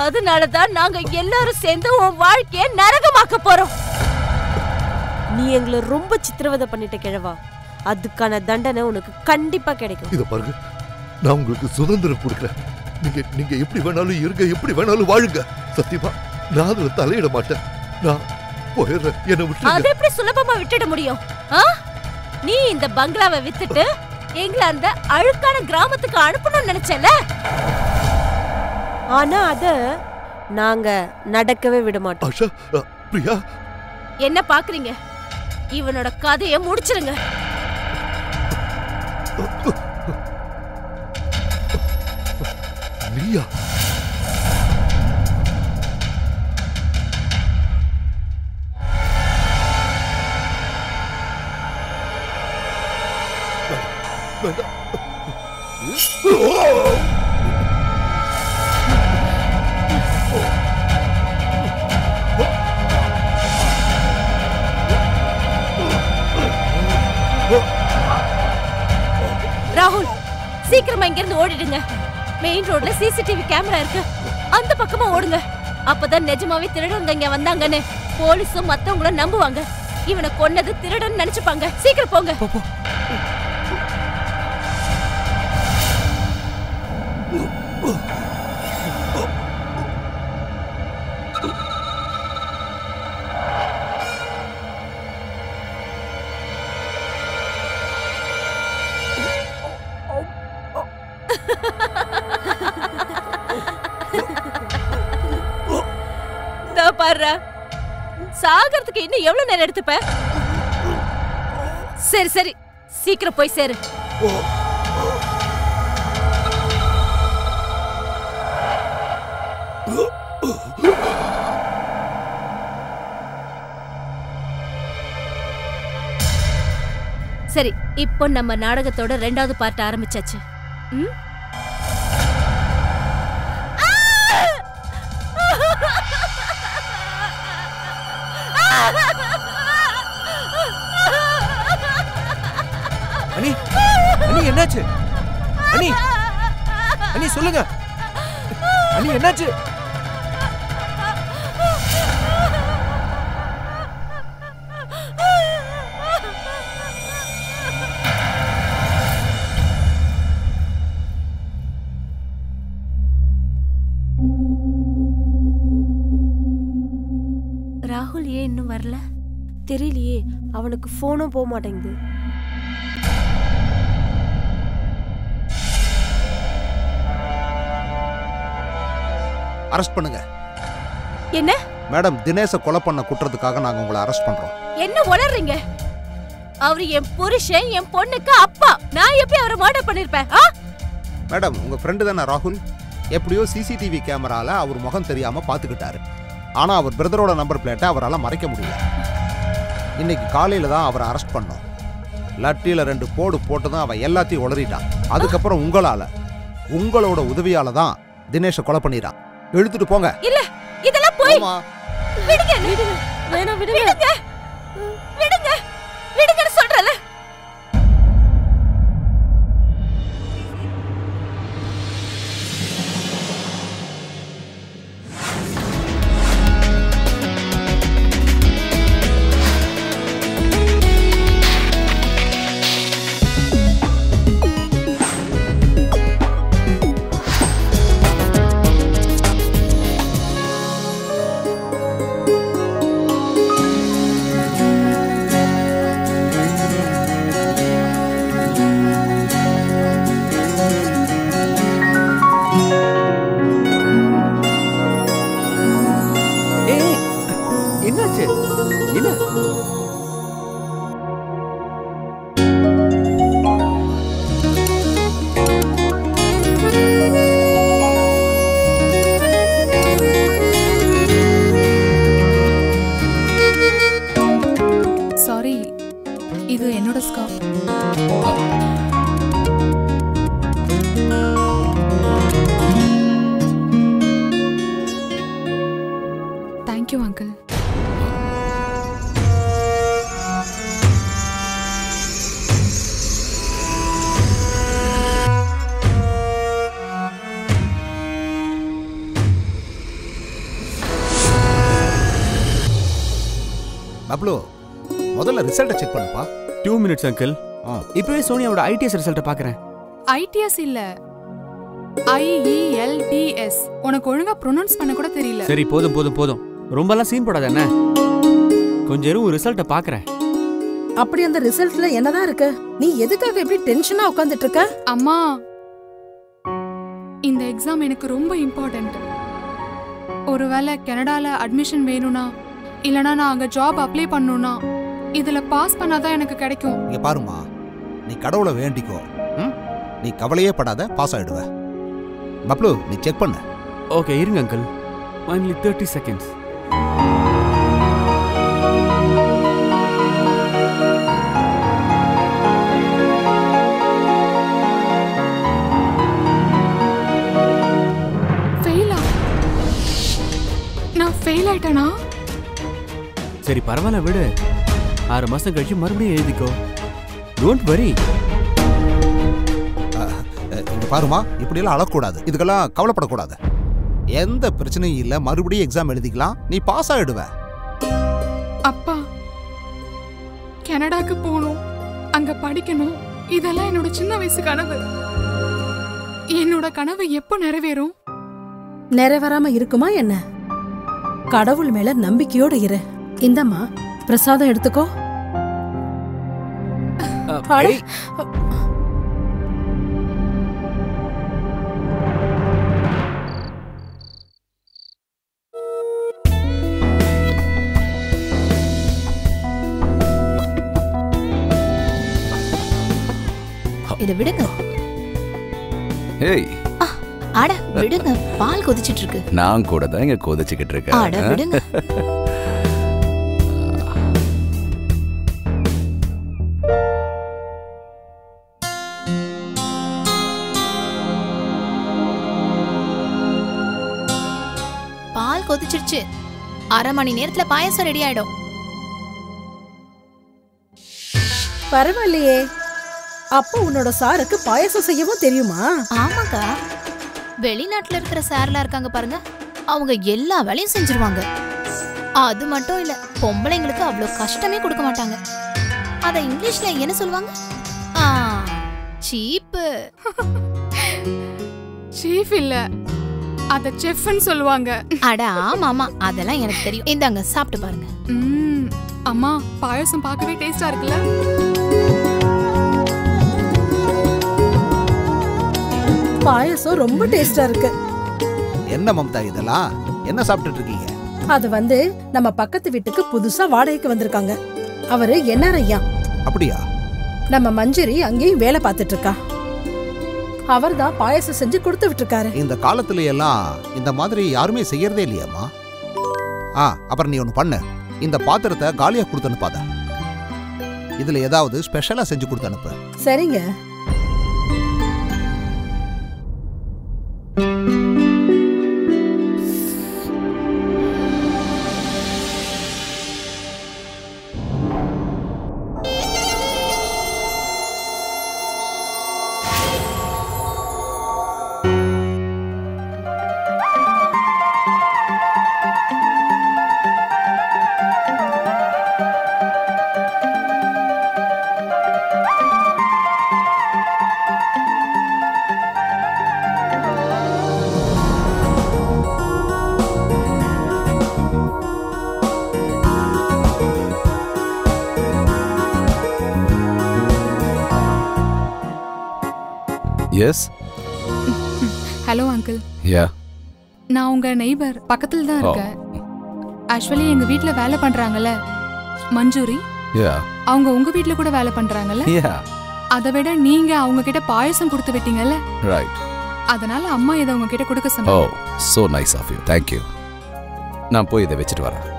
அதனாலதான் நாங்க எல்லாரும் சேர்ந்து உன் வாழ்க்கைய நரகமாக்க போறோம். நீ எங்களை ரொம்ப சித்திரவதை பண்ணிட்ட கிழவா. அதுக்கான தண்டனை உனக்கு கண்டிப்பா கிடைக்கும். இத பாருங்க, நான் உங்களுக்கு சுதந்திரம் கொடுக்கிறேன். நீங்க எப்படி வேணாலும் இருங்க, எப்படி வேணாலும் வாழுங்க. சத்தியமா நான் அதுல தலையிட மாட்டேன். நான் போயிடுறேன். என்ன விட்டு அதை எப்படி சுலபமா விட்டுட முடியும்? நீ இந்த பங்களாவை வித்துட்டு எங்களை அந்த அழுக்கான கிராமத்துக்கு அனுப்பணும்னு நினைச்சல. ஆனா அத நாங்க நடக்கவே விட மாட்டோம். ஆஷா, பிரியா, என்ன பாக்குறீங்க? இவனோட கதையை முடிச்சிருங்க. நீயா? ராகுல், சீக்கிரமா இங்க இருந்து ஓடிடுங்க. மெயின் ரோட்ல சிசிடிவி கேமரா இருக்கு, அந்த பக்கமா ஓடுங்க. அப்பதான் நிஜமாவே திருடங்க இங்க வந்தாங்கன்னு போலீஸும் மத்தவங்களும் நம்புவாங்க. இவனை கொன்னது திருடன் நினைச்சுப்பாங்க. சீக்கிரம் போங்க. பாரு, சாகறதுக்கு இன்னும் எவ்வளவு நேரம் எடுத்துப்ப? சரி சரி, சீக்கிரம் போய் சேரு. சரி, இப்போ நம்ம நாடகத்தோட 2வது பார்ட் ஆரம்பிச்சாச்சு. அனி, அனி என்னாச்சு? அனி, அனி சொல்லுங்க. அனி என்னாச்சு? ராகுல் ஏன் இன்னும் வரல? தெரியலையே, அவனுக்கு போனும் போக மாட்டேங்குது. அரெஸ்ட் பண்ணுங்க. என்ன மேடம், தினேஷை கொலை பண்ண குற்றத்துக்காக நாங்க உங்களை அரெஸ்ட் பண்றோம். என்ன உளறீங்க? அவரு என் புருஷன், என் பொண்ணுக்கு அப்பா. நான் எப்படி அவரை மர்டர் பண்ணிருப்பேன்? மேடம், உங்க ஃப்ரெண்டு தானே ராகுல்? எப்படியோ சிசிடிவி கேமரால அவர் முகம் தெரியாம பாத்துக்கிட்டாரு. ஆனா அவர் பிரதரோட நம்பர் பிளேட்டை அவரால் மறைக்க முடியல. இன்னைக்கு காலையில தான் அவரை அரெஸ்ட் பண்ணோம். லட்டியில 2 போடு போட்டுதான் அவன் எல்லாத்தையும் உளறிட்டான். அதுக்கப்புறம் உங்களோட உதவியால தான் தினேஷை கொலை பண்ணிட்டான். எழுத்துட்டு போங்க. இல்ல, இதெல்லாம் போய். விடுங்க, வேணாம், விடுங்க, விடுங்க, விடுங்கன்னு சொல்றல. அப்ளோ முதல்ல ரிசல்ட்டை செக் பண்ணுப்பா. 2 minutes அங்கிள். இப்பவே சோனியாவோட ஐடிஎஸ் ரிசல்ட்டை பார்க்குறேன். ஐடிஎஸ் இல்ல, IELTS. உனக்கு ஒழுங்கா ப்ரொனவுன்ஸ் பண்ண கூட தெரியல. சரி போதும் போதும் போதும், ரொம்பலாம் சீன் போடாத என்ன. கொஞ்சம் இரு, ரிசல்ட்டை பார்க்குறேன். அப்படி அந்த ரிசல்ட்ல என்னதான் இருக்கு? நீ எதுக்காக இப்படி டென்ஷனா உட்கார்ந்துட்டு இருக்க? அம்மா, இந்த எக்ஸாம் எனக்கு ரொம்ப இம்பார்ட்டன்ட். ஒருவேளை கனடால அட்மிஷன் வேணும்னா, இல்லனா நான் அங்க ஜாப் அப்ளை பண்ணனும்னா, இதுல பாஸ் பண்ணாதான் எனக்கு கிடைக்கும். இங்க பாருமா, நீ கடவுளை வேண்டிக்கோ. நீ கவலையே படாத, பாஸ் ஆயிடுவ. பப்ளு, நீ செக் பண்ணு. ஓகே இருங்க அங்கிள், only 30 seconds. ஃபெயில் ஆயிட்டானா? சரி பரவாயில்ல விடு, 6 மாசம் கழிச்சு மறுபடியும் எழுதிக்கோ. Don't worry. இங்க பாருமா, இப்படியெல்லாம் அழக்கூடாது, இதுக்கெல்லாம் கவலைப்படக்கூடாது. எந்த பிரச்சனையும் இல்லை, மறுபடியும் எக்ஸாம் எழுதிக்கலாம், நீ பாஸ் ஆயிடுவ. அப்பா, கனடாக்கு போகணும், அங்க படிக்கணும், இதெல்லாம் என்னோட சின்ன வயசு கனவு. என்னோட கனவு எப்போ நிறைவேறும்? நிறைவேறாம இருக்குமா என்ன? கடவுள் மேல நம்பிக்கையோட இரு. இந்தம்மா பிரசாதம் எடுத்துக்கோ. இத விடுங்க. ஏய், அட விடுங்க, பால் கொதிச்சிட்டு இருக்கு. நான் கூட தான் இங்க கொதிச்சிட்டு இருக்கேன். அட விடுங்க. பால் கொதிச்சிருச்சு, 1/2 மணி நேரத்துல பாயசம் ரெடி ஆயிடும். பரவாயில்லையே, அப்ப உன்னோட சாருக்கு பாயசம் செய்யவும் தெரியுமா? ஆமாக்கா, வெளிநாட்டுல இருக்கிற சார்லாம் இருக்காங்க பாருங்க, அவங்க எல்லா வேலையும் செஞ்சிருவாங்க. அது மட்டும் இல்ல, பொம்பளைங்களுக்கு அவ்வளவு கஷ்டமே கொடுக்க மாட்டாங்க. அத இங்கிலீஷ்ல என்ன சொல்லுவாங்க? சீப். சீஃப் இல்ல, அத செஃப்னு சொல்லுவாங்க. அட ஆமாமா, அதெல்லாம் எனக்கு தெரியும். இந்தாங்க சாப்பிட்டு பாருங்க. அம்மா, பாயசம் பார்க்கவே டேஸ்டா இருக்குல்ல? பாயசம் ரொம்ப டேஸ்டா இருக்கு. என்ன மம்தா இதெல்லாம் என்ன சாப்பிட்டுட்டு இருக்கீங்க? அது வந்து நம்ம பக்கத்து வீட்டுக்கு புதுசா வாடகைக்கு வந்திருக்காங்க. அவரு என்ஆர் ஐயா. அப்படியா? நம்ம மஞ்சரி அங்கேயும் வேலை பார்த்துட்டு இருக்கா. அவர் தான் பாயசம் செஞ்சு கொடுத்து விட்டுருக்காரு. இந்த காலத்துல எல்லாம் இந்த மாதிரி யாருமே செய்யறதே இல்லையாமா? அப்புறம் நீ ஒண்ணு பண்ணு, இந்த பாத்திரத்தை காலியா கொடுத்து அனுப்பாத. இதுல ஏதாவது ஸ்பெஷலா செஞ்சு கொடுத்து அனுப்பு. சரிங்க. Yes. Hello uncle. Yeah. நான் உங்க நெய்பர், பக்கத்துல தான் இருக்கேன். ஆக்சுவலி எங்க வீட்ல வேலை பண்றாங்கல்ல மஞ்சூரி. Yeah. அவங்க உங்க வீட்ல கூட வேலை பண்றாங்கல்ல? Yeah. அதை விட நீங்க அவங்க கிட்ட பாயசம் கொடுத்து விட்டீங்கல்ல? Right. அதனால அம்மா இதை உங்க கிட்ட கொடுக்க சொன்னாங்க. Oh, so nice of you. Thank you. நான் போய் இதை வச்சிட்டு வரேன்.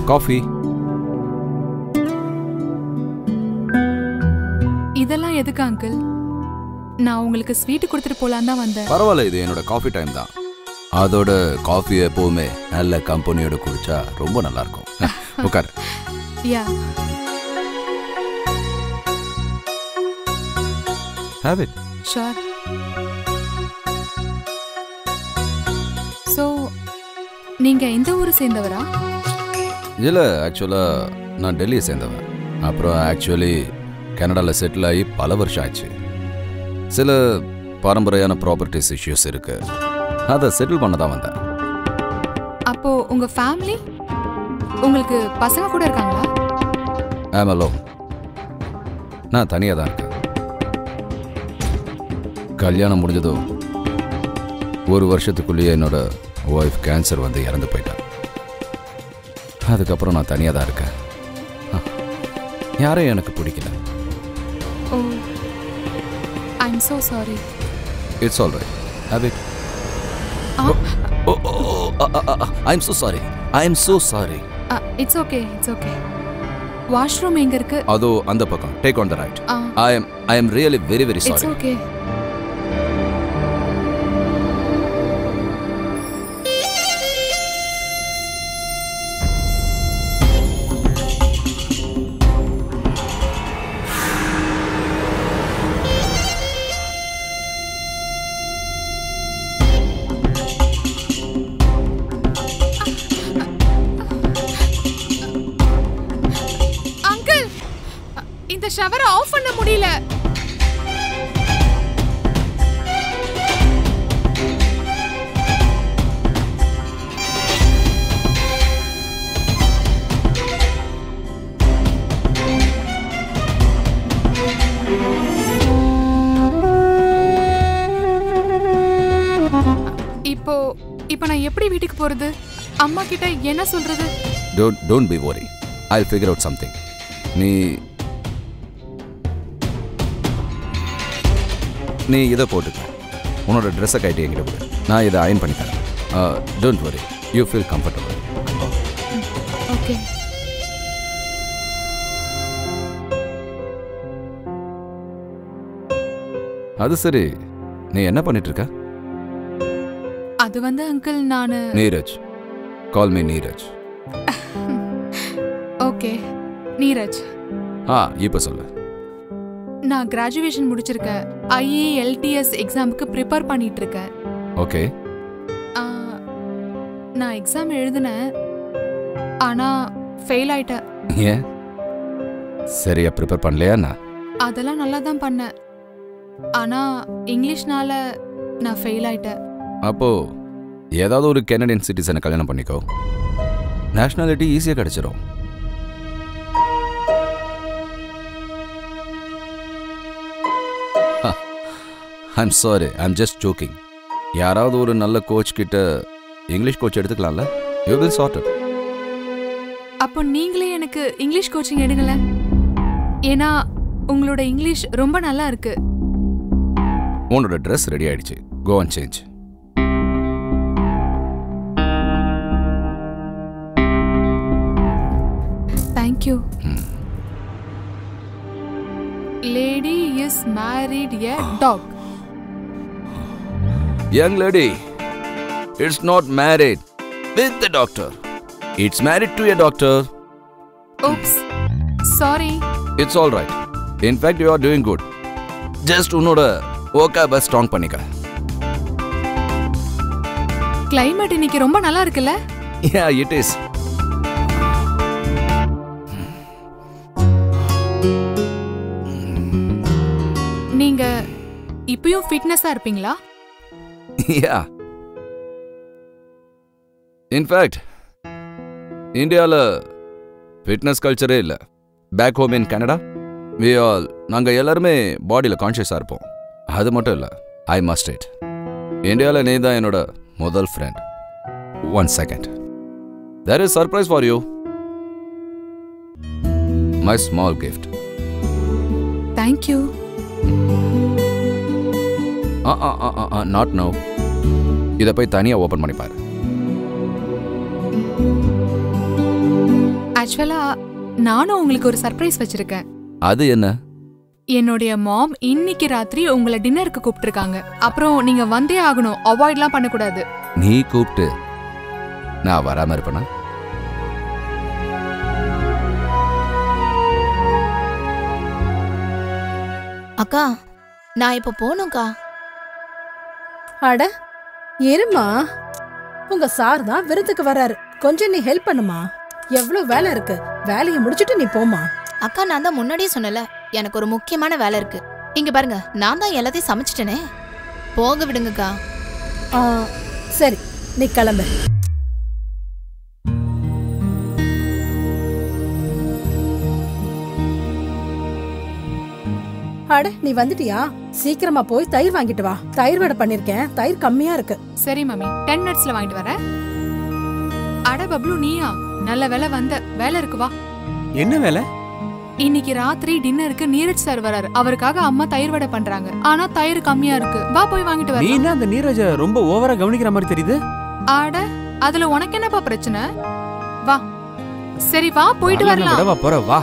காஃபி. இதெல்லாம் எதுக்கு அங்கிள்? நான் உங்களுக்கு ஸ்வீட் கொடுத்துட்டு போலாம் தான் வந்தேன். பரவாயில்ல, இது என்னோட காஃபி டைம் தான். அதோட காஃபி எப்பவுமே நல்ல கம்பெனியோட குடிச்சா ரொம்ப நல்லா இருக்கும். உட்காரு. யா. Have it. ஷூர். ஸோ நீங்க எந்த ஊரை சேர்ந்தவரா? இல்லை, ஆக்சுவலாக நான் டெல்லியை சேர்ந்தவன். அப்புறம் ஆக்சுவலி கனடாவில் செட்டில் ஆகி பல வருஷம் ஆச்சு. சில பாரம்பரியான ப்ராப்பர்ட்டிஸ் இஷ்யூஸ் இருக்கு, அதை செட்டில் பண்ண தான் வந்தேன். அப்போ உங்க ஃபேமிலி, உங்களுக்கு பசங்க கூட இருக்காங்களா? ஆமாலோ, நான் தனியாக தான் இருக்கேன். கல்யாணம் முடிஞ்சதும் ஒரு வருஷத்துக்குள்ளேயே என்னோட ஒய்ஃப் கேன்சர் வந்து இறந்து போயிட்டான். அதுக்கப்புறம் நான் தனியாக தான் இருக்கேன். யாரையும் எனக்கு பிடிக்கல. Oh, I am so sorry. It's all right. Have it. I am so sorry. I am so sorry. It's okay, it's okay. Washroom எங்க இருக்கு? அதோ அந்த பக்கம். Take on the right. I am really very very sorry. It's okay. ஷவரை ஆஃப் பண்ண முடியல. இப்போ நான் எப்படி வீட்டுக்கு போறது? அம்மா கிட்ட என்ன சொல்றது? Don't be worried. I'll figure out something. நீ இதை போட்டுக்க. உன்னோட ட்ரெஸ்ஸை கைட்டு என்கிட்ட கொடு. நான் இதை அயன் பண்ணி தரேன். Don't worry, you feel comfortable. Okay. அது சரி, நீ என்ன பண்ணிட்டு இருக்க? அது வந்து அங்கிள், நானு Neeraj. Call me Neeraj. Okay, Neeraj. இப்போ சொல்லு. நான் கிராஜுவேஷன் முடிச்சிருக்கேன். IELTS எக்ஸாமுக்கு ப்ரிப்பேர் பண்ணிட்டு இருக்கேன். ஓகே. நான் எக்ஸாம் எழுதினேன், ஆனா ஃபெயில் ஆயிட்டேன். ஏன்? சரியா ப்ரிப்பேர் பண்ணலையா? அதெல்லாம் நல்லா தான் பண்ணேன், ஆனா இங்கிலீஷ்னால நான் ஃபெயில் ஆயிட்டேன். அப்போ ஏதாவது ஒரு கனடியன் சிட்டிசனை கல்யாணம் பண்ணிக்கோ. நேஷனாலிட்டி ஈஸியாக கிடைச்சிரும். I'm sorry, I'm just joking. யாராவது ஒரு நல்ல கோச் கிட்ட இங்கிலீஷ் கோச் எடுத்துக்கலாம்ல? You will sort it. அப்போ நீங்களே எனக்கு இங்கிலீஷ் கோச்சிங் எடுங்கல. ஏன்னா உங்களோட இங்கிலீஷ் ரொம்ப நல்லா இருக்கு. உன்னோட ட்ரெஸ் ரெடி ஆயிடுச்சு. Go and change. Thank you. Lady is married a dog. Young lady, it's not married with the doctor. It's married to a doctor. Oops. Sorry. It's all right. In fact, you are doing good. Just உன்னோட vocab strong பண்ணிக்க. Climate இன்னைக்கு ரொம்ப நல்லா இருக்குல்ல? Yeah, it is. நீங்க இப்பயும் ஃபிட்னஸா இருப்பீங்களா? Yeah. In fact, இந்தியாவில் ஃபிட்னஸ் கல்ச்சரே இல்லை. பேக் ஹோம் இன் கனடா நாங்கள் எல்லாருமே பாடியில் கான்ஷியஸாக இருப்போம். அது மட்டும் இல்லை, ஐ மஸ்ட் இட். இந்தியாவில் நீ தான் என்னோட முதல் friend. 1 second. There is surprise for you. My small gift. Thank you. Not now. இதை போய் தனியாக ஓப்பன் பண்ணி பாரு. ஆக்சுவலா நானும் உங்களுக்கு ஒரு சர்ப்ரைஸ் வச்சிருக்கேன். அது என்ன? என்னுடைய மாம் இன்னைக்கு ராத்திரி உங்களை டின்னருக்கு கூப்பிட்டுருக்காங்க. அப்புறம் நீங்க வந்தே ஆகணும், அவாய்ட்லாம் பண்ணக்கூடாது. நீ கூப்பிட்டு நான் வராம இருப்பேனா? அக்கா நான் இப்ப போகணும்க்கா. அட இருமா, உங்க சார் தான் விருந்துக்கு வராரு, கொஞ்சம் நீ ஹெல்ப் பண்ணுமா. எவ்வளவு வேலை இருக்கு, வேலையை முடிச்சிட்டு நீ போமா. அக்கா நான் தான் முன்னாடியே சொன்னல, எனக்கு ஒரு முக்கியமான வேலை இருக்கு. இங்க பாருங்க, நான் தான் எல்லாத்தையும் சமைச்சிட்டேனே, போக விடுங்கக்கா. சரி நீ கிளம்பு. அட நீ வந்துட்டியா? சீக்கிரமா போய் தயிர் வாங்கிட்டு வா. தயிர் வடை பண்ணிருக்கேன், தயிர் கம்மியா இருக்கு. சரி மம்மி, 10 மினிட்ஸ்ல வாங்கிட்டு வரேன். அட பப்ளு நீயா? நல்ல வேலை வந்த. வேலை இருக்கு வா. என்ன வேலை? இன்னைக்கு ராத்திரி டின்னருக்கு நீரஜ் சார் வராரு. அவருக்காக அம்மா தயிர் வடை பண்றாங்க. ஆனா தயிர் கம்மியா இருக்கு. வா போய் வாங்கிட்டு வர. நீ என்ன அந்த நீரஜ ரொம்ப ஓவரா கவனிக்கிற மாதிரி தெரியுது. அட அதுல உனக்கு என்னப்பா பிரச்சனை? வா. சரி வா போயிட்டு வரலாம். வா போற வா.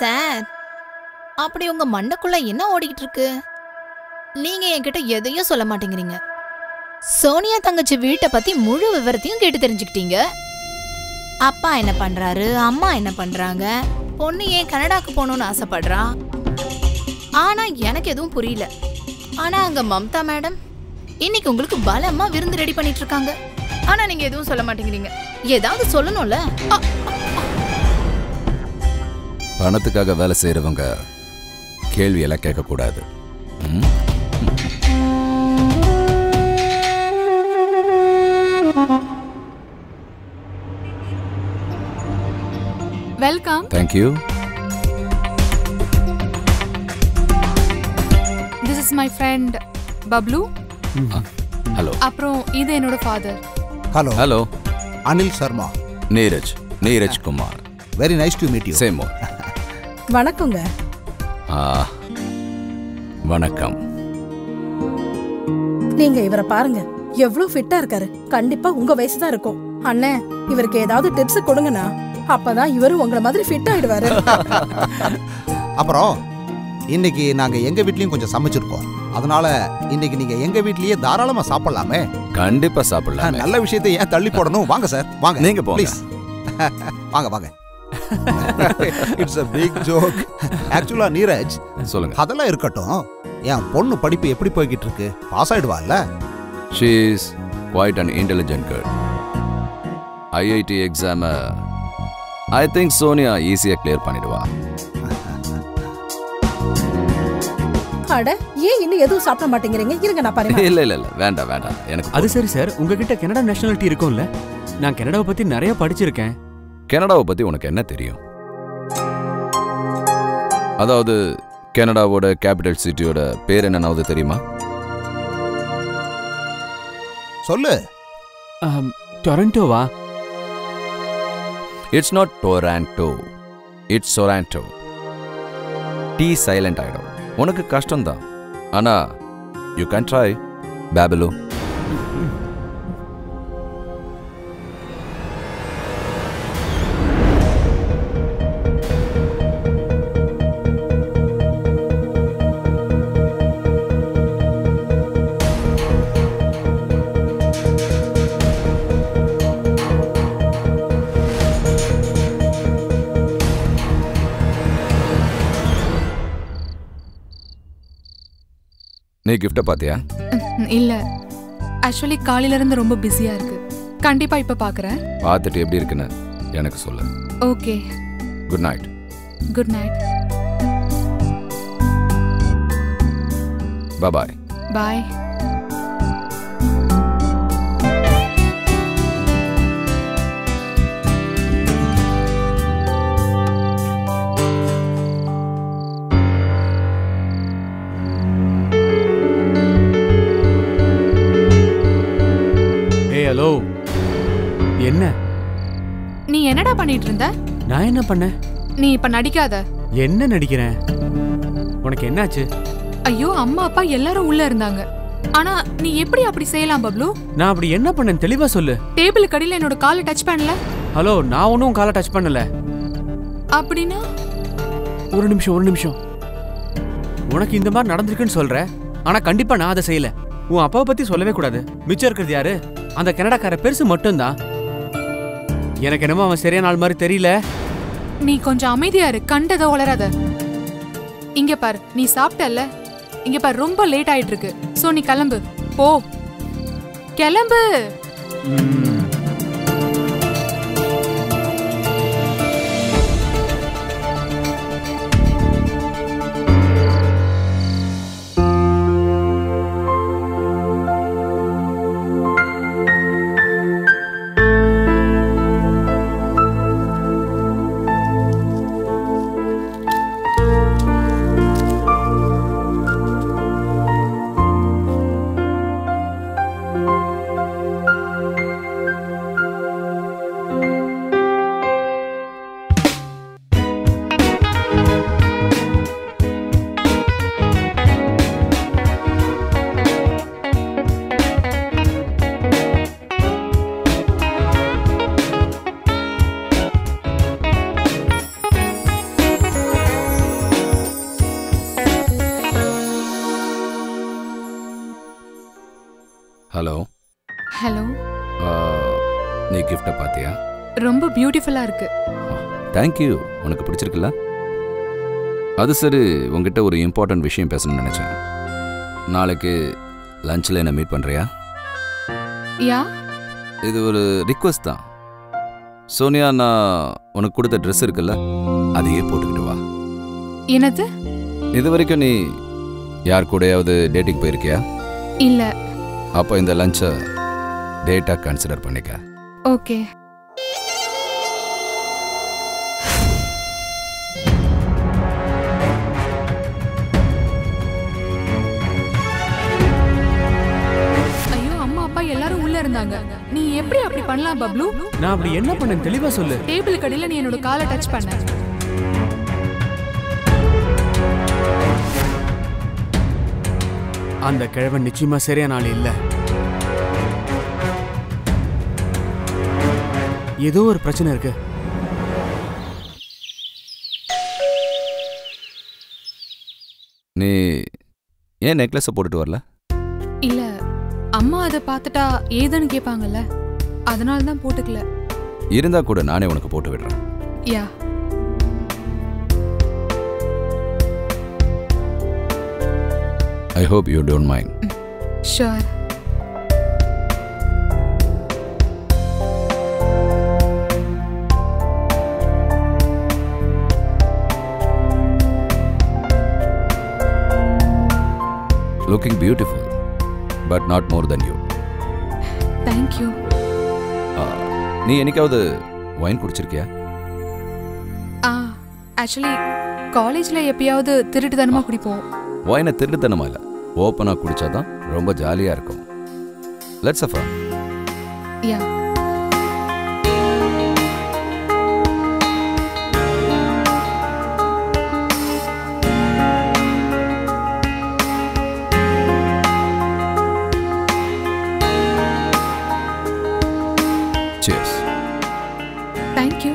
சார், அப்படி உங்க மண்டைக்குள்ள என்ன ஓடிக்கிட்டு இருக்கு? நீங்க என்கிட்ட எதையும் சொல்ல மாட்டேங்கிறீங்க. சோனியா தங்கச்சி வீட்டை பத்தி முழு விவரத்தையும் கேட்டு தெரிஞ்சுக்கிட்டீங்க. அப்பா என்ன பண்றாரு, அம்மா என்ன பண்றாங்க, பொண்ணு ஏன் கனடாக்கு போகணும்னு ஆசைப்படுறா. ஆனா எனக்கு எதுவும் புரியல. ஆனா அங்க மம்தா மேடம் இன்னைக்கு உங்களுக்கு பலமா விருந்து ரெடி பண்ணிட்டு இருக்காங்க. ஆனா நீங்க எதுவும் சொல்ல மாட்டேங்கிறீங்க. ஏதாவது சொல்லணும்ல. பணத்துக்காக வேலை செய்யறவங்க கேள்வி எல்லாம் கேட்க கூடாது. Welcome. Thank you. This is my friend Bablu. Hello. அப்புறம் இது என்னோட father. Hello. Hello. Anil Sharma. Neeraj Kumar. Very nice to meet you. Same more. வணக்கங்க. வணக்கம். நீங்க இவரை பாருங்க, எவ்வளவு ஃபிட்டா இருக்காரு. கண்டிப்பா உங்க வயசு தான் இருக்கும். அண்ணே இவருக்கு ஏதாவது டிப்ஸ் கொடுங்கண்ணா, அப்பதான் இவரு உங்களை மாதிரி ஃபிட் ஆயிடுவாரு. அப்புறம் இன்னைக்கு நாங்க எங்க வீட்லயும் கொஞ்சம் சமைச்சிருக்கோம். அதனால இன்னைக்கு நீங்க எங்க வீட்லயே தாராளமா சாப்பிடலாமே. கண்டிப்பா சாப்பிடலாம். நல்ல விஷயத்தை ஏன் தள்ளி போடணும்? வாங்க சார், வாங்க. நீங்க போங்க. வாங்க வாங்க. It's a big joke. ஆக்சுவலா நீரஜ் சொல்லுங்க. அதெல்லாம் இருக்கட்டும், என் பொண்ணு படிப்பு எப்படி போய்கிட்டு இருக்கு? Pass ஆயிடுவாள்ல? She is quite an intelligent girl. IIT exam I think Sonia ஈஸியா கிளியர் பண்ணிடுவா. அட ஏன் இன்னும் எதுவும் சாப்பிட மாட்டேங்கிறீங்க? இருங்க நான் பாருங்க. இல்ல வேண்டாம் எனக்கு. அது சரி சார், உங்ககிட்ட கனடா நேஷனாலிட்டி இருக்கும்ல? நான் கனடாவை பத்தி நிறைய படிச்சிருக்கேன். கனடாவை பத்தி உனக்கு என்ன தெரியும்? அதாவது கனடாவோட கேபிட்டல் சிட்டியோட பேர் என்னன்னாவது தெரியுமா? சொல்லு. டொரண்டோவா? It's not Toronto, it's Soranto. T silent ஆயிடும். உனக்கு கஷ்டம்தான், ஆனா யூ கேன் ட்ரை. பேபிலோ. நீ கிஃப்ட பாத்தியா? இல்ல, ஆக்சுவலி காலையில இருந்து ரொம்ப பிஸியா இருக்கு. கண்டிப்பா இப்ப பாக்குறேன். பார்த்துட்டு எப்படி இருக்குன்னு எனக்கு சொல்லு. Okay. Good night. Good night. Bye. Bye. Hello. என்ன? நீ என்னடா பண்ணிட்டு இருந்த? நான் என்ன பண்ணேன்? நீ இப்ப நடிக்காத. என்ன நடிக்கிறேன்? உனக்கு என்னாச்சு? ஐயோ, அம்மா அப்பா எல்லாரும் உள்ள இருந்தாங்க. ஆனா நீ எப்படி அப்படி செய்யலாம் பப்ளு? நான் அப்படி என்ன பண்ணேன் தெளிவா சொல்லு. டேபிள் கடியில என்னோட காலை டச் பண்ணல. ஹலோ, நான் ஒன்னும் காலை டச் பண்ணல. அப்படின்னா? ஒரு நிமிஷம். உனக்கு இந்த மாதிரி நடந்திருக்குன்னு சொல்ற, ஆனா கண்டிப்பா நான் அதை செய்யல. உன் அப்பாவை பத்தி சொல்லவே கூடாது. மிச்சம் இருக்கிறது யாரு? அந்த கனடாக்கார பெருசு மட்டும்தான். எனக்கு என்னமோ அவன் சரியான ஆள் மாதிரி தெரியல. நீ கொஞ்சம் அமைதியா இரு, கண்டதை உளராத. இங்க பாரு, நீ சாப்பிட்டல்ல? இங்க பாரு, ரொம்ப லேட் ஆயிட்டு இருக்கு. சோ நீ கிளம்பு, போ கிளம்பு. ஹலோ. ஹலோ. நீ கிஃப்ட்டை பார்த்தியா? ரொம்ப பியூட்டிஃபுல்லா இருக்கு. தேங்க்யூ. உனக்கு பிடிச்சிருக்குல்ல? அது சரி, உங்ககிட்ட ஒரு இம்பார்ட்டன்ட் விஷயம் பேசணும்னு நினச்சேன். நாளைக்கு லஞ்சில் என்ன மீட் பண்ணுறியா? யா. இது ஒரு ரிக்வெஸ்ட் தான். சோனியா, நான் உனக்கு கொடுத்த ட்ரெஸ் இருக்குல்ல, அதையே போட்டுக்கிட்டு வா. என்னது? இது வரைக்கும் நீ யார் கூடயாவது டேட்டிங் போயிருக்கியா? இல்ல. அப்போ இந்த லஞ்சை டேட்டா கன்சிடர் பண்ணிக்க. ஓகே. ஐயோ, அம்மா அப்பா எல்லாரும் உள்ள இருந்தாங்க. நீ எப்படி அப்படி பண்ணலாம் பப்ளு? நான் அப்படி என்ன பண்ணேன் தெளிவா சொல்லு. டேபிள் கடியில நீ என்னோட காலை டச் பண்ண. அந்த கிழவன் நிச்சயமா சரியான ஆள் இல்ல. ஏதோ ஒரு பிரச்சனை இருக்கு. நீ ஏன் நெக்லஸை போட்டுட்டு வரல? இல்ல, அம்மா அதை பார்த்துட்டா ஏதுன்னு கேட்பாங்கல்ல, அதனால தான் போட்டுக்கல. இருந்தா கூட நானே உனக்கு போட்டு விடுறேன். யா. I hope you don't mind. Sure. Looking beautiful, but not more than you. Thank you. நீ என்னைக்காவது வைன் குடிச்சிருக்கியா? ஆக்சுவலி காலேஜ்ல எப்பயாவது திருட்டுத்தனமா குடிப்போம். வைனை திருட்டுத்தனமா இல்லை, ஓப்பனாக குடிச்சாதான் ரொம்ப ஜாலியாக இருக்கும். லெட்ஸ் அஃபா. Yeah. Cheers. Thank you.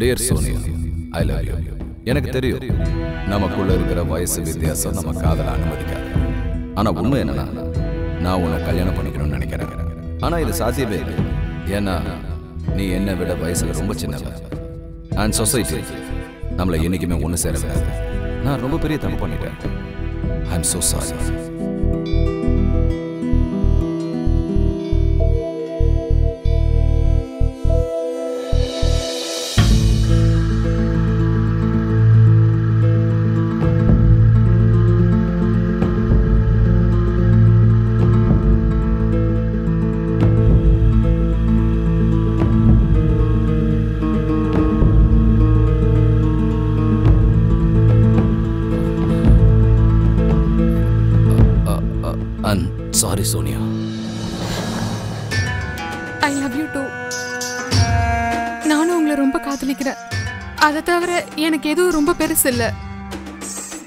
Dear Sonia, I love you. எனக்கு தெரியும் நமக்குள்ள இருக்கிற வயசு வித்தியாசம் நம்ம காதல அனுமதிக்காது. ஆனா உண்மை என்னன்னா, நான் உன்னை கல்யாணம் பண்ணிக்கணும்னு நினைக்கிறேன். ஆனா இது சாத்தியமே இல்லை. ஏன்னா நீ என்னை விட வயசுல ரொம்ப சின்னவன். அண்ட் சொசைட்டி நம்மளை என்னைக்குமே ஒன்று சேர விடாது. நான் ரொம்ப பெரிய தப்பு பண்ணிட்டேன். I am so sorry. Sorry, Sonia. I love you too. நானும் உங்களை ரொம்ப காதலிக்கிறேன். அதை தவிர எனக்கு எதுவும் ரொம்ப பெருசு இல்லை.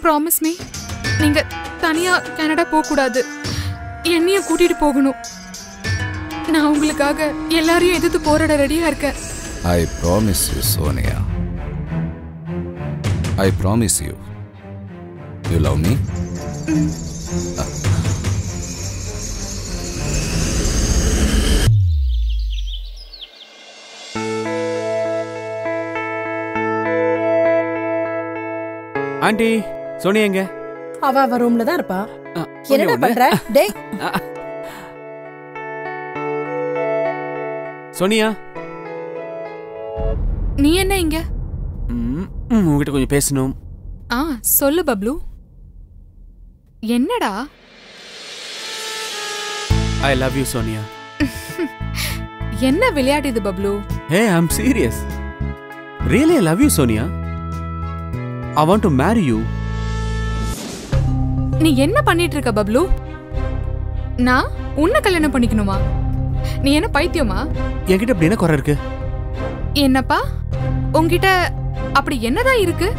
ப்ராமிஸ் மீ, நீங்க தனியா கனடா போகக்கூடாது. என்னையும் கூட்டிட்டு போகணும். நான் உங்களுக்காக எல்லாரையும் எதிர்த்து போராட ரெடியா இருக்கேன். I promise you, Sonia. I promise you. You love me? Aunty, Sonia எங்க? அவ ரூம்ல தான் இருப்பா. என்னடா பண்ற? டேய் சோனியா, நீ என்ன இங்க? உங்ககிட்ட கொஞ்சம் பேசணும். சொல்லு பப்ளு. என்னடா? ஐ லவ் யூ சோனியா. என்ன விளையாட்டு இது Bablu? Hey, I'm serious. Really, I love you, Sonia. I want to marry you. நீ என்ன பண்ணிட்டு இருக்க பப்ளு? நான் உன்னை கல்யாணம் பண்ணிக்கணுமா? நீ என்ன பைத்தியமா? என்கிட்ட அப்படி என்ன குறை இருக்கு? என்னப்பா உன்கிட்ட அப்படி என்னதான் இருக்கு?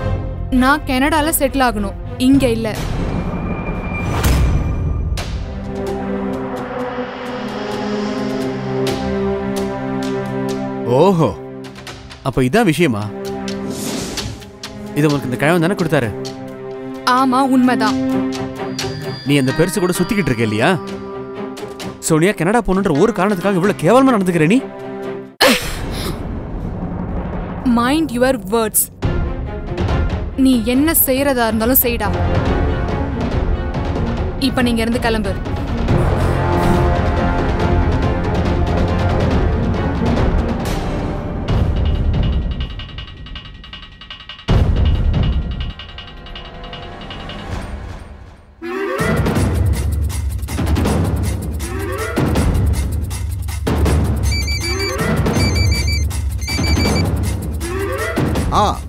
நான் கனடால செட்டில் ஆகணும், இங்க இல்ல. ஓஹோ, அப்ப இதான் விஷயமா? இது உனக்கு இந்த கிழவன் தானே கொடுத்தாரு? ஆமா, உண்மைதான். நீ அந்த பெருசு கூட சுத்திக்கிட்டு இருக்க இல்லையா? சோனியா, கனடா போகணுன்ற ஒரு காரணத்துக்காக இவ்வளவு கேவலமா நடந்துக்கிற நீ? Mind your words. நீ என்ன செய்யறதா இருந்தாலும் செய்டா. இப்ப நீங்க இருந்து கிளம்பு.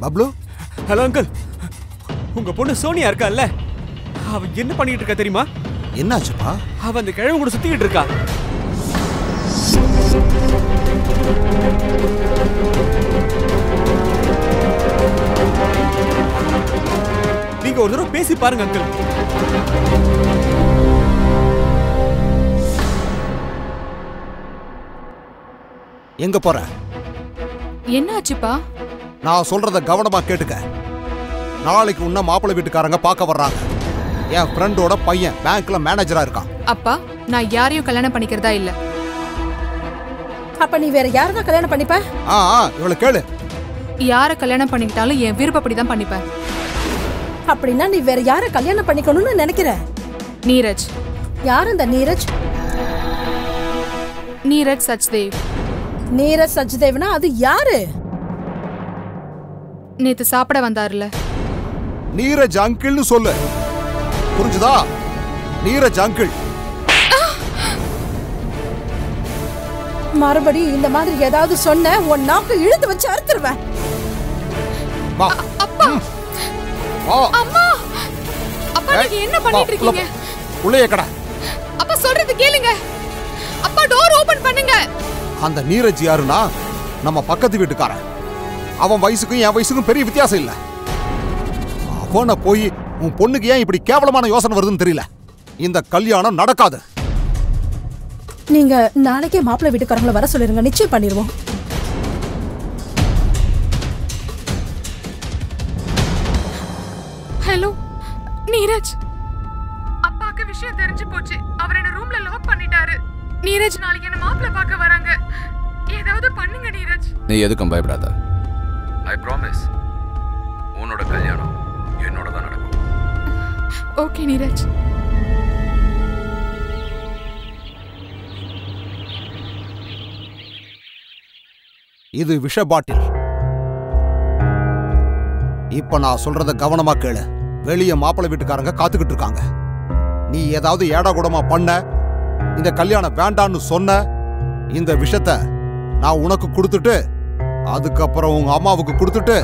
பப்ளு. ஹலோ அங்கிள், உங்க பொண்ணு சோனியா இருக்கால்ல, அவ என்ன பண்ணிட்டு இருக்கா தெரியுமா? என்னாச்சுப்பா? அவ அந்த கிழவன் கூட சுத்திக்கிட்டு இருக்கா. நீங்க ஒரு தடவை பேசி பாருங்க அங்கிள். எங்க போற? என்னாச்சுப்பா? நான் சொல்றத கவனமா கேட்டுக்க. நாளைக்கு உன்ன மாப்பிள்ளை வீட்டுக்காரங்க பார்க்க வர்றாங்க. என் ஃப்ரெண்டோட பையன் பேங்க்ல மேனேஜரா இருக்கான். அப்பா, நான் யாரையும் கல்யாணம் பண்ணிக்கிறதா இல்ல. அப்ப நீ வேற யாரதான் கல்யாணம் பண்ணிப்ப? இவளை கேளு. யார கல்யாணம் பண்ணிக்கிட்டாலும் என் விருப்பப்படி தான் பண்ணிப்பேன். அப்படின்னா நீ வேற யார கல்யாணம் பண்ணிக்கணும்னு நினைக்கிற? நீரஜ். யார் இந்த நீரஜ்? நீரஜ் சச்தேவ். நீரஜ் சச்தேவ்னா அது யாரு? நேத்து சாப்பிட வந்தாருல. நீரஜ் அங்கிள்னு சொல்லு, புரிஞ்சுதா? நீரஜ் அங்கிள். மறுபடியும் இந்த மாதிரி ஏதாவது சொன்ன உன் நாக்கு இழுத்து வச்சு அறுத்துருவேன். அப்பா, அம்மா, அப்பா நீங்க என்ன பண்ணிட்டு இருக்கீங்க? உள்ளே கடா. அப்பா சொல்றது கேளுங்க. அப்பா டோர் ஓபன் பண்ணுங்க. அந்த நீரஜ் யாருன்னா நம்ம பக்கத்து வீட்டுக்காரன். அவன் வயசுக்கும் என் வயசுக்கும் பெரிய வித்தியாசம் இல்ல. அவனை போய் உன் பொண்ணுக்கு ஏன் இப்படி கேவலமான யோசனை வருதுன்னு தெரியல. இந்த கல்யாணம் நடக்காது. நீங்க நாளைக்கே மாப்பிள்ளை வீட்டுக்காரங்களை வர சொல்லிருங்க, நிச்சயம் பண்ணிடுவோம். நீரஜ், அப்பாக்கு விஷயம் தெரிஞ்சு போச்சு. அவர் என்ன ரூம்ல லாக் பண்ணிட்டாரு. நீரஜ், நாளைக்கு என்ன மாப்பிள்ளை பார்க்க வராங்க. ஏதாவது பண்ணுங்க நீரஜ். நீ எதுக்கும் பயப்படாத. ஐ ப்ராமிஸ், உன்னோட கல்யாணம் என்னோட தான் நடக்கும். ஓகே நீரஜ். இது விஷ பாட்டில். இப்ப நான் சொல்றத கவனமா கேளு. வெளிய மாப்பிள்ளை வீட்டுக்காரங்க காத்துக்கிட்டு இருக்காங்க. நீ ஏதாவது ஏடா கூடமா பண்ண, இந்த கல்யாணம் வேண்டான்னு சொன்ன, இந்த விஷத்தை நான் உனக்கு கொடுத்துட்டு அதுக்கப்புறம் உங்க அம்மாவுக்கு கொடுத்துட்டு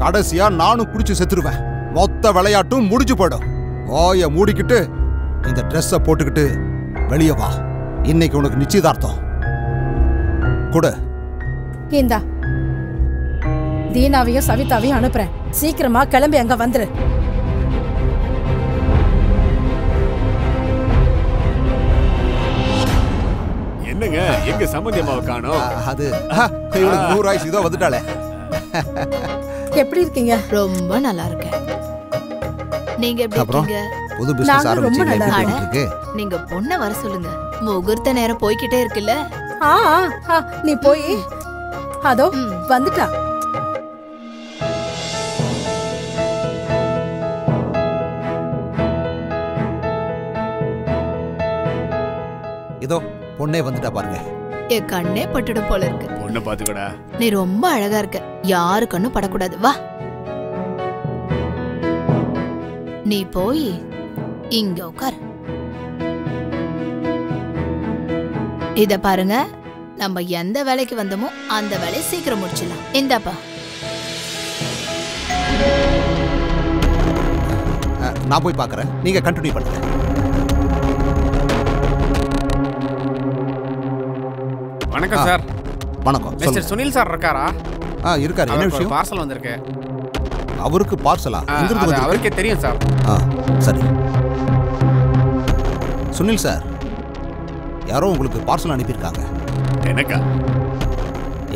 கடைசியா நானும் குடிச்சு செத்துருவேன். மொத்த விளையாட்டும் முடிஞ்சு போயிடும். வாய மூடிக்கிட்டு இந்த ட்ரெஸ்ஸை போட்டுக்கிட்டு வெளியே வா. இன்னைக்கு உனக்கு நிச்சயதார்த்தம். கொடு. இந்தா, தீனாவையும் சவிதாவையும் அனுப்புறேன். சீக்கிரமா கிளம்பி அங்க வந்துரு. என்னங்க, எங்க சம்பந்தி அம்மாவை காணோம்? அது இவனுக்கு 100 ஆயிடுச்சு. இதோ வந்துட்டாளே. எப்படி இருக்கீங்க? ரொம்ப நல்லா இருக்கேன். நீங்க எப்படி இருக்கீங்க? புது பிசினஸ் ஆரம்பிச்சீங்க. நீங்க பொண்ண வர சொல்லுங்க. முகூர்த்த நேரம் போய்கிட்டே இருக்குல்ல. நீ போய் அதோ வந்துட்டா. இதோ பொண்ணே வந்துட்டா பாருங்க. என் கண்ணே பட்டுடும் போல இருக்கு. பொண்ணை பாத்துக்கடா. நீ ரொம்ப அழகா இருக்க. யாரு கண்ணும் படக்கூடாது. வா, நீ போய் இங்க உட்கார். இத பாருங்க, நம்ம எந்த வேலைக்கு வந்தோமோ அந்த வேலையை சீக்கிரம் முடிச்சிடலாம். இந்தாப்பா. நான் போய் பார்க்கறேன், நீங்க கண்டினியூ பண்ணுங்க. வணக்கம் சார். வணக்கம். மிஸ்டர் சுனில் சார் இருக்காரா? இருக்காரு. என்ன விஷயம்? பார்சல் வந்திருக்கு. அவருக்கு பார்சலா? அவருக்கே தெரியும் சார். சரி. சுனில் சார், யாரோ உங்களுக்கு பார்சல் அனுப்பியிருக்காங்க. எனக்கா?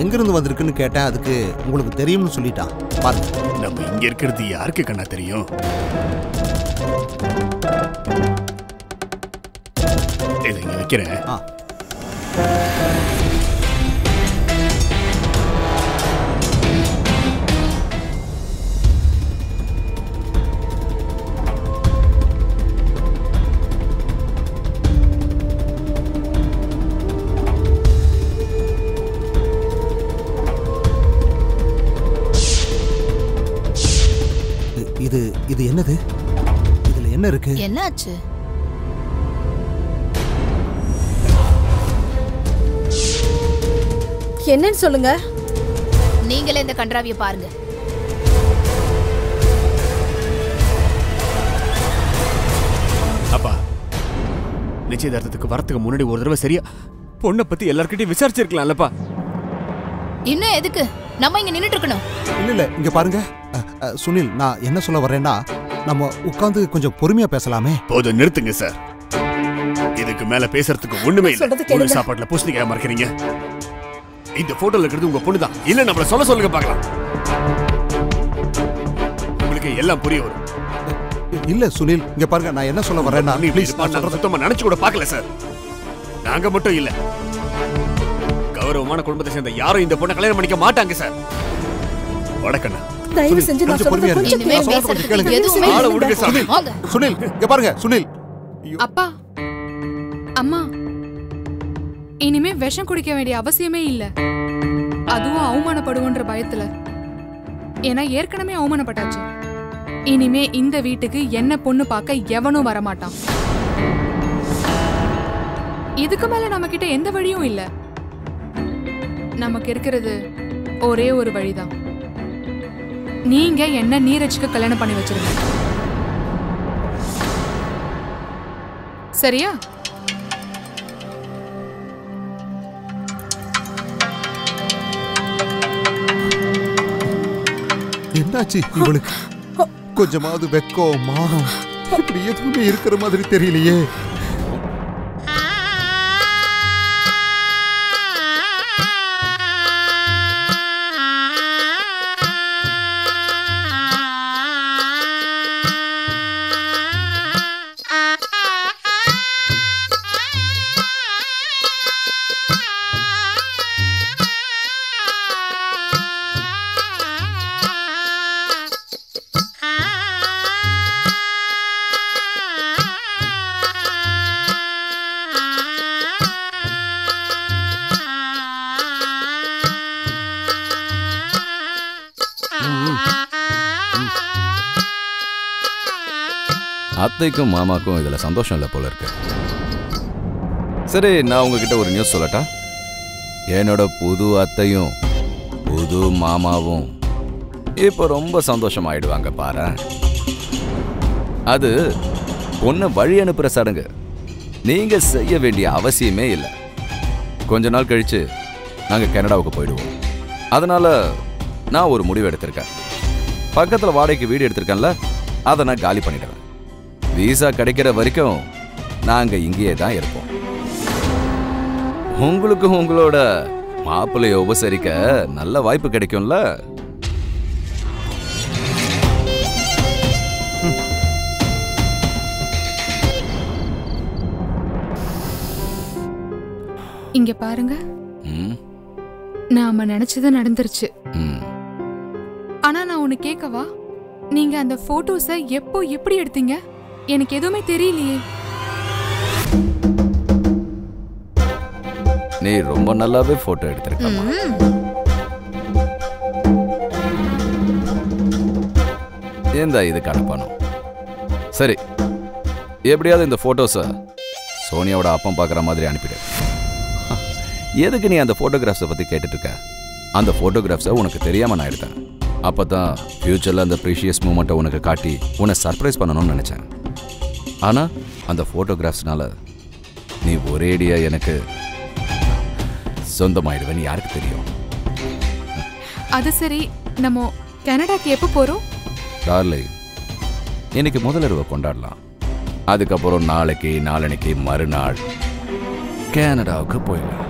எங்கிருந்து வந்திருக்குன்னு கேட்டேன். அதுக்கு உங்களுக்கு தெரியும்னு சொல்லிட்டான். பாருங்க. நம்ம இங்க இருக்கிறது யாருக்கு கண்ணா தெரியும்? இதை இங்க வைக்கிறேன். இது என்னது? இதுல என்ன இருக்கு? என்னாச்சு? என்னன்னு சொல்லுங்க. நீங்களே இந்த கன்றாவிய பாருங்க. அப்பா, நிச்சயதார்த்தத்துக்கு வரத்துக்கு முன்னாடி ஒரு தடவை சரியா பொண்ணை பத்தி எல்லார்கிட்டயும் விசாரிச்சிருக்கலாம்லப்பா. இன்னும் எதுக்கு நம்ம இங்க நின்னுட்டு இருக்கணும்? இல்ல இங்க பாருங்க சுனில், நான் என்ன சொல்ல வரேன்னா, நம்ம உட்கார்ந்து கொஞ்சம் பொறுமையா பேசலாமே. போதும், நிறுத்துங்க சார். இதுக்கு மேல பேசுறதுக்கு ஒண்ணுமே இல்ல. பொண்ணு சாப்பாட்டுல பூசணிக்காய மறக்கிறீங்க. இந்த போட்டோல இருக்கிறது உங்க பொண்ணுதான். இல்ல நம்மள சொல்ல சொல்லுங்க பார்க்கலாம். உங்களுக்கு எல்லாம் புரிய வரும். இல்ல சுனில், இங்க பாருங்க, நான் என்ன சொல்ல வரேன்னா, ப்ளீஸ் நான் சொல்றது சுத்தமா நினைச்சு கூட பார்க்கல சார். நாங்க மட்டும் இல்ல, கௌரவமான குடும்பத்தை சேர்ந்த யாரும் இந்த பொண்ணை கல்யாணம் பண்ணிக்க மாட்டாங்க சார். வடக்கண்ணா, தயவு செஞ்சு நான் சொல்றத கொஞ்சம் விடுங்க சார். சுனில், இங்க பாருங்க சுனில். அப்பா, அம்மா, இனிமே விஷம் குடிக்க வேண்டிய அவசியமே இல்ல. அதுவும் அவமானப்படுவோன்ற பயத்துல. ஏன்னா ஏற்கனவே அவமானப்பட்டாச்சு. இனிமே இந்த வீட்டுக்கு என்ன பொண்ணு பார்க்க எவனும் வரமாட்டான். இதுக்கு மேல நம்ம கிட்ட எந்த வழியும் இல்ல. நமக்கு இருக்கிறது ஒரே ஒரு வழிதான். நீங்க என்ன நீரஜ்க்கு கல்யாணம் பண்ணி வச்சிருங்க. சரியா? என்னாச்சு இவளுக்கு? கொஞ்சமாவது வெக்கம் மானம் இப்படி எதுவுமே இருக்கிற மாதிரி தெரியலையே. அத்தைக்கும் மாமாக்கும் இதுல சந்தோஷம் இல்லை போல இருக்கு. சரி, நான் உங்ககிட்ட ஒரு நியூஸ் சொல்லட்டா? என்னோட புது அத்தையும் புது மாமாவும் இப்போ ரொம்ப சந்தோஷமாயிடுவாங்க பாரு. அது பொண்ணை வழி அனுப்புற சடங்கு. நீங்க செய்ய வேண்டிய அவசியமே இல்லை. கொஞ்ச நாள் கழிச்சு நாங்க கனடாவுக்கு போயிடுவோம். அதனால நான் ஒரு முடிவு எடுத்திருக்கேன். பக்கத்துல வாடகைக்கு வீடு எடுத்திருக்கேன்ல, அதை நான் காலி பண்ணிடுவேன். விசா கிடைக்கிற வரைக்கும் நாங்க இங்கேயே தான் இருப்போம். உங்களுக்கும் உங்களோட மாப்பிள்ளைய உபசரிக்க நல்ல வாய்ப்பு கிடைக்கும்ல. இங்க பாருங்க, நாம நினைச்சது நடந்துருச்சு. ஆனா நான் ஒண்ணு கேட்கவா? நீங்க அந்த போட்டோஸ எப்போ எப்படி எடுத்தீங்க? எனக்கு எதுவுமே தெரியலையே. நீ ரொம்ப நல்லாவே போட்டோ எடுத்திருக்க. ஏந்தா இதுக்கான பணம்? சரி, எப்படியாவது இந்த போட்டோஸ சோனியாவோட அப்பம் பார்க்குற மாதிரி அனுப்பிடு. எதுக்கு நீ அந்த போட்டோகிராஃப்ஸை பற்றி கேட்டுட்டு இருக்க? அந்த போட்டோகிராஃப்ஸை உனக்கு தெரியாமல் நான் எடுத்தேன். அப்போ தான் ஃப்யூச்சரில் அந்த ப்ரீஷியஸ் மூமெண்ட்டை உனக்கு காட்டி உன்னை சர்ப்ரைஸ் பண்ணணும்னு நினச்சேன். ஆனால் அந்த ஃபோட்டோகிராஃப்ஸ்னால நீ ஒரேடியாக எனக்கு சொந்தமாயிடுவேன்னு யாருக்கு தெரியும்? அது சரி, நம்ம கனடாக்கு எப்போ போகிறோம்? டார்லிங், இன்னைக்கு முதலிரவை கொண்டாடலாம். அதுக்கப்புறம் நாளைக்கு நாளன்னைக்கு மறுநாள் கனடாவுக்கு போயிடலாம்.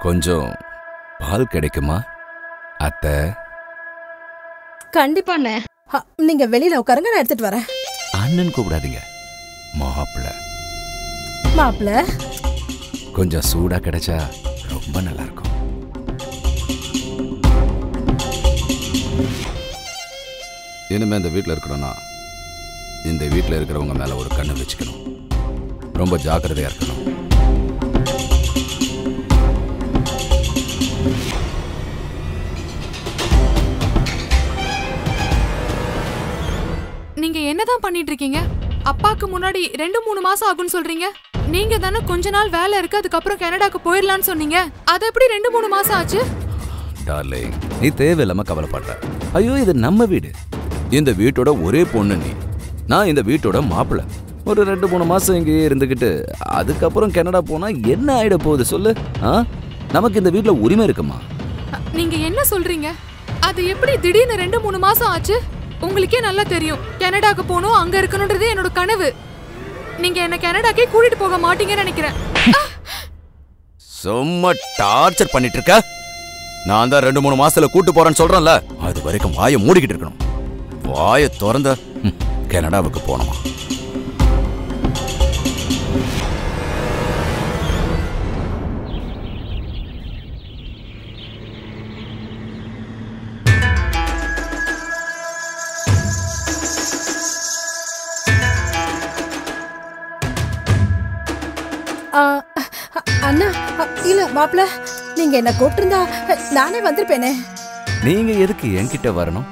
கொஞ்சம் பால் கிடைக்குமா அத்தை? கண்டிப்பாண்ணே. நீங்க வெளியில உட்காருங்க, நான் எடுத்துட்டு வரேன். அண்ணன் கூப்பிடாதீங்க, மாப்பிள்ள. மாப்பிள்ள கொஞ்சம் சூடா கிடைச்சா ரொம்ப நல்லா இருக்கும். இனிமே இந்த வீட்டில் இருக்கணும்னா இந்த வீட்டில் இருக்கிறவங்க மேல ஒரு கண்ணு வச்சுக்கணும். ரொம்ப ஜாக்கிரதையா இருக்கணும். நீங்க என்னதான் பண்ணிட்டு இருக்கீங்க? அப்பாக்கு முன்னாடி 2-3 மாசம் ஆகும்னு சொல்றீங்க. நீங்க தானே கொஞ்ச நாள் வேலை இருக்கு, அதுக்கப்புறம் கனடாக்கு போயிடலான்னு சொன்னீங்க. அது எப்படி 2-3 மாசம் ஆச்சு? டார்லிங், நீ தேவையில்லாம கவலைப்படுற. ஐயோ, இது நம்ம வீடு. இந்த வீட்டோட ஒரே பொண்ணு நீ. நான் இந்த வீட்டோட மாப்பிள்ள. ஒரு 2-3 மாசம் இங்கேயே இருந்துகிட்டு அதுக்கப்புறம் கனடா போனா என்ன ஆயிட போகுது சொல்லு? நமக்கு இந்த வீட்டுல உரிமை இருக்குமா? நீங்க என்ன சொல்றீங்க? அது எப்படி திடீர்னு 2-3 மாசம் ஆச்சு? உங்களுக்கே நல்லா தெரியும், கனடாக்கு போகணும், அங்க இருக்கணும்ன்றது என்னோட கனவு. நீங்க என்ன கனடாக்கே கூட்டிட்டு போக மாட்டீங்கன்னு நினைக்கிறேன். சும்மா டார்ச்சர் பண்ணிட்டு இருக்க. நான் தான் 2-3 மாசத்துல கூட்டு போறேன்னு சொல்றேன்ல, அது வரைக்கும் வாயை மூடிக்கிட்டு இருக்கணும். வாயை திறந்த கனடாவுக்கு போனோமா? அண்ணா, இல்ல மாப்பிள்ள, நீங்க என்ன கூப்பிட்டிருந்தா நானே வந்திருப்பேனே. நீங்க எதுக்கு என்கிட்ட வரணும்?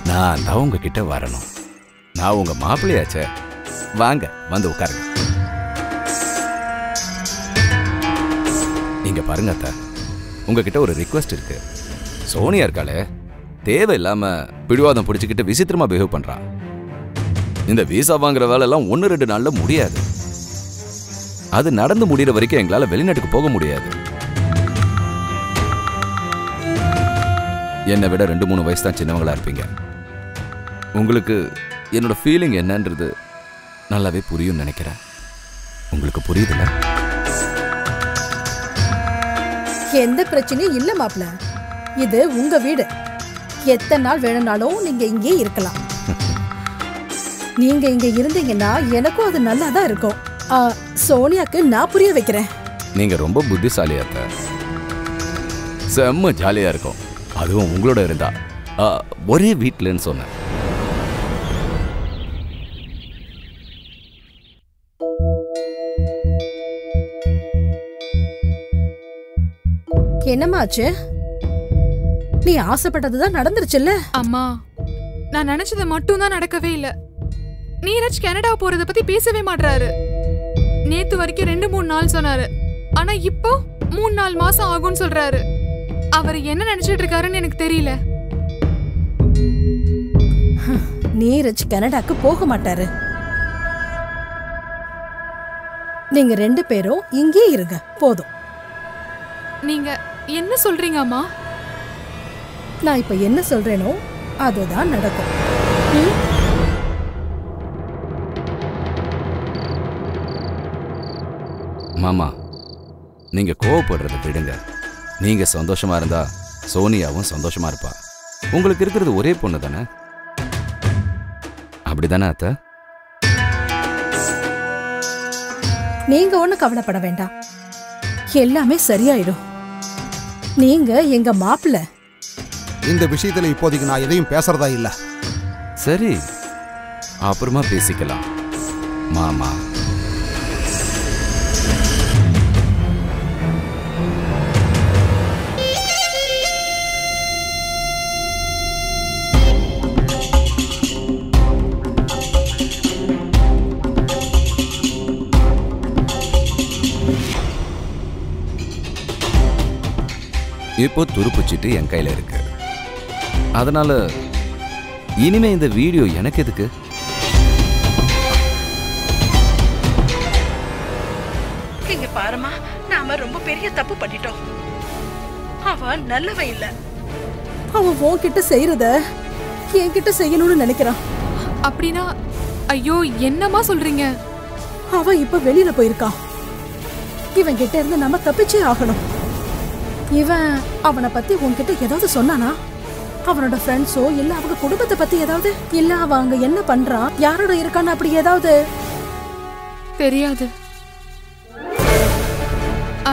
நான் தான் உங்ககிட்ட வரணும். நான் உங்க மாப்பிள்ளையாச்சே. வாங்க, வந்து உட்காருங்க. இங்க பாருங்க அத்தா, உங்ககிட்ட ஒரு ரிக்வெஸ்ட் இருக்கு. சோனியா இருக்காளே, தேவையில்லாம பிடிவாதம் பிடிச்சுக்கிட்டு விசித்திரமா பிஹேவ் பண்றா. இந்த விசா வாங்குற வேலை எல்லாம் 1-2 நாள்ல முடியாது. அது நடந்து முடிகிற வரைக்கும் எங்களால் வெளிநாட்டுக்கு போக முடியாது. என்னை விட 2-3 வயசு தான் சின்னவங்களா இருப்பீங்க. உங்களுக்கு என்னோட ஃபீலிங் என்னன்றது நல்லாவே புரியும் நினைக்கிறேன். உங்களுக்கு புரியுதுல்ல? எந்த பிரச்சனையும் இல்ல மாப்ள. இது உங்க வீடு. எத்தனை நாள் வேணும்னாலும் நீங்க இங்கே இருக்கலாம். நீங்க இங்க இருந்தீங்கன்னா எனக்கும் அது நல்லா தான் இருக்கும். சோனியாக்கு நான் புரிய வைக்கிறேன். நீங்க ரொம்ப புத்திசாலியா இருக்க. செம்ம ஜாலியா இருக்கும். அதுவும் உங்களோட இருந்தா. ஒரே வீட்டிலன்னு சொன்னேன். என்னமாச்சு? நீ ஆசைப்பட்டதுதான் நடந்துருச்சுல்ல? அம்மா, நான் நினைச்சது மட்டும் தான் நடக்கவே இல்ல. நீரஜ் கனடா போறத பத்தி பேசவே மாட்டாரு. நேத்து வரைக்கும் 2-3 நாள் சொன்னாரு. ஆனா இப்போ 3-4 மாசம் ஆகும்னு சொல்றாரு. அவர் என்ன நினைச்சிட்டு இருக்காருன்னு எனக்கு தெரியல. நீரஜ் கனடாக்கு போக மாட்டாரு. நீங்க 2 பேரும் இங்கே இருங்க போதும். நீங்க என்ன சொல்றீங்க அம்மா? நான் இப்ப என்ன சொல்றேனோ அதுதான் நடக்கும். மாமா, நீங்க கோவப்படுறத விடுங்க. நீங்க சந்தோஷமா இருந்தா சோனியாவும் சந்தோஷமா இருப்பா. உங்களுக்கு இருக்கிறது ஒரே பொண்ணு தானே? அப்படிதானே அத்தை? நீங்க ஒண்ணு கவலைப்பட வேண்டாம். எல்லாமே சரியாயிடும். நீங்க எங்க மாப்பிள்ளை. இந்த விஷயத்துல இப்போதைக்கு நான் எதையும் பேசுறதா இல்ல. சரி, அப்புறமா பேசிக்கலாம் மாமா. இப்போ துருப்புச்சிட்டு என் கையில இருக்கு. அதனால இனிமே இந்த வீடியோ எனக்கு எதுக்கு? இங்க பாருமா, நாம ரொம்ப பெரிய தப்பு பண்ணிட்டோம். அவ நல்லவ இல்ல. அவ உன்கிட்ட செய்யறத என்கிட்ட செய்யணும்னு நினைக்கிறான். அப்படின்னா ஐயோ என்னமா சொல்றீங்க? அவ இப்ப வெளியில போயிருக்கா. இவன் கிட்ட இருந்து நம்ம தப்பிச்சே ஆகணும். இவன் அவனை பத்தி உன்கிட்ட ஏதாவது சொன்னானா? அவனோட ஃப்ரெண்ட்ஸோ இல்ல அவங்க குடும்பத்தை பத்தி ஏதாவது, இல்ல அவன் அங்க என்ன பண்றான், யாரோட இருக்கான்னு அப்படி ஏதாவது? தெரியாது.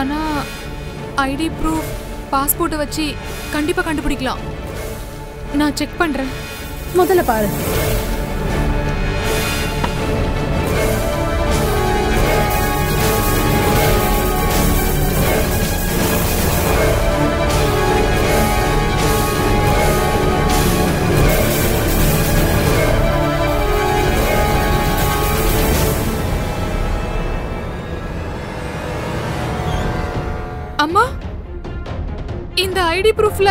ஆனா ஐடி ப்ரூஃப், பாஸ்போர்ட்டை வச்சு கண்டிப்பா கண்டுபிடிக்கலாம். நான் செக் பண்றேன். முதல்ல பாரு. அம்மா, இந்த ஐடி ப்ரூஃப்ல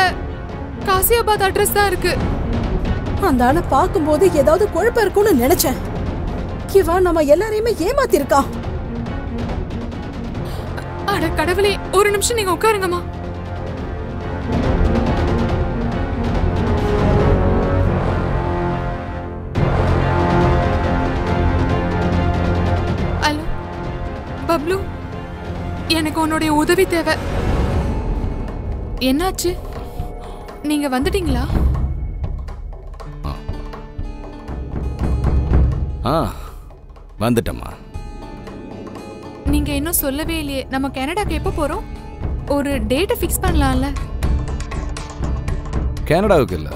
காசியாபாத் அட்ரஸ் தான் இருக்கு. அந்த ஆளை பார்க்கும்போது ஏதாவது குழப்பம் இருக்கும்னு நினைச்சேன். இவன் நம்ம எல்லாரையுமே ஏமாத்தி இருக்கா. அட கடவுளே, ஒரு நிமிஷம் நீங்க உட்காருங்கம்மா. ஹலோ பப்ளு, எனக்கு உன்னுடைய உதவி தேவை. என்னாச்சு? நீங்க வந்துட்டீங்களா? வந்துட்டம்மா. நீங்க இன்னும் சொல்லவே இல்லையே. நம்ம கனடாக்கு எப்போ போறோம்? ஒரு டேட்டை ஃபிக்ஸ் பண்ணலாம்ல? கனடாவுக்கு இல்ல,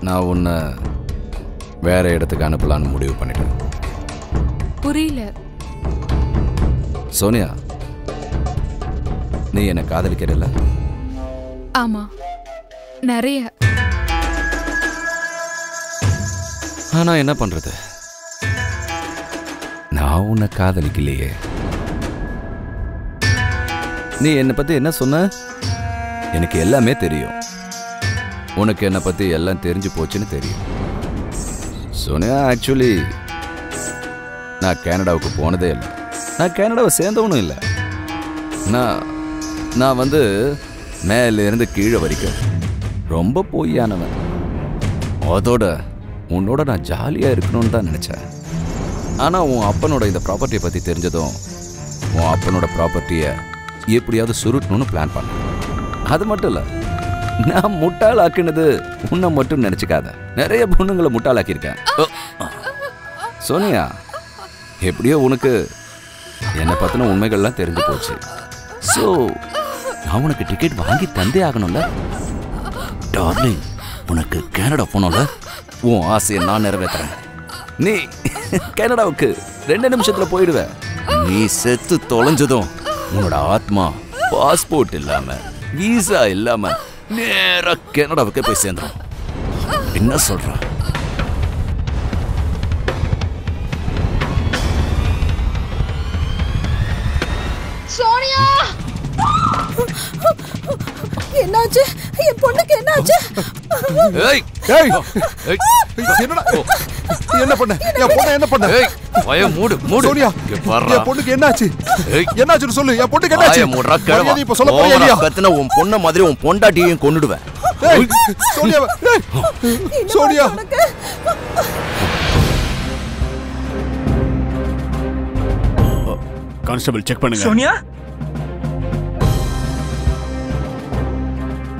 நான் உன்னை வேற இடத்துக்கு அனுப்பலான்னு முடிவு பண்ணிட்டேன். புரியல. சோனியா, நீ என்ன காதலிக்கிறல்ல? ஆமா, நிறைய. ஆனா என்ன பண்றது, நான் உன்னை காதலிக்கலையே. நீ என்னை பத்தி என்ன சொன்ன? எனக்கு எல்லாமே தெரியும். உனக்கு என்னை பத்தி எல்லாம் தெரிஞ்சு போச்சுன்னு தெரியும். சோனியா, ஆக்சுவலி நான் கனடாவுக்கு போனதே இல்லை. நான் கனடாவை சேர்ந்தவனும் இல்லை. நான் வந்து மேலேருந்து கீழே வரைக்கும் ரொம்ப பொய்யானவன். அதோட உன்னோட நான் ஜாலியாக இருக்கணும்னு தான் நினச்சேன். ஆனால் உன் அப்பனோட இந்த ப்ராப்பர்ட்டியை பற்றி தெரிஞ்சதும் உன் அப்பனோட ப்ராப்பர்ட்டியை எப்படியாவது சுருட்டணும்னு பிளான் பண்ணேன். அது மட்டும் இல்லை, நான் முட்டாளாக்கினது உன்னை மட்டும் நினச்சிக்காத. நிறைய பொண்ணுங்களை முட்டாளாக்கியிருக்கேன். சோனியா, எப்படியோ உனக்கு என்னை பற்றின உண்மைகள்லாம் தெரிஞ்சு போச்சு. ஸோ நான் உனக்கு டிக்கெட் வாங்கி தந்தே ஆகணும்ல டார்லிங். உனக்கு கனடா போனோம்ல, உன் ஆசையை நான் நிறைவேற்றுறேன். நீ கனடாவுக்கு 2 நிமிஷத்துல போயிடுவ. நீ செத்து தொலைஞ்சதும் உன்னோட ஆத்மா பாஸ்போர்ட் இல்லாம வீசா இல்லாம நேரா கனடாவுக்கே போய் சேர்ந்துடும். என்ன சொல்ற? சோனியா, என்னாச்சு? என் பொண்ணுக்கு என்னாச்சு? ஏய் ஏய் என்னடா என்ன பண்ண? என் பொண்ணு என்ன பண்ண? ஏய் வாயை மூடு மூடு. சோனியா, என் பொண்ணுக்கு என்னாச்சு? என்னாச்சுன்னு சொல்லு. என் பொண்ணுக்கு என்னாச்சு? வாயை மூடுறா கிழவா. நீ இப்ப சொல்ல போறியா இல்லையா? கத்துன உன் பொண்ண மாதிரி உன் பொண்டாட்டியையும் கொன்னுடுவேன். ஏய் சோனியா, சோனியா. கான்ஸ்டபிள் செக் பண்ணுங்க. சோனியா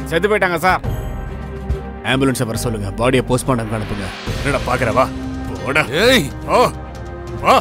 செத்து போயிட்டாங்க சார். ஆம்புலன்ஸை வர சொல்லுங்க. பாடியை போஸ்ட்மார்ட்டம் அனுப்புங்க. என்னடா பாக்குற? வா போடா. ஏய் ஓ வா.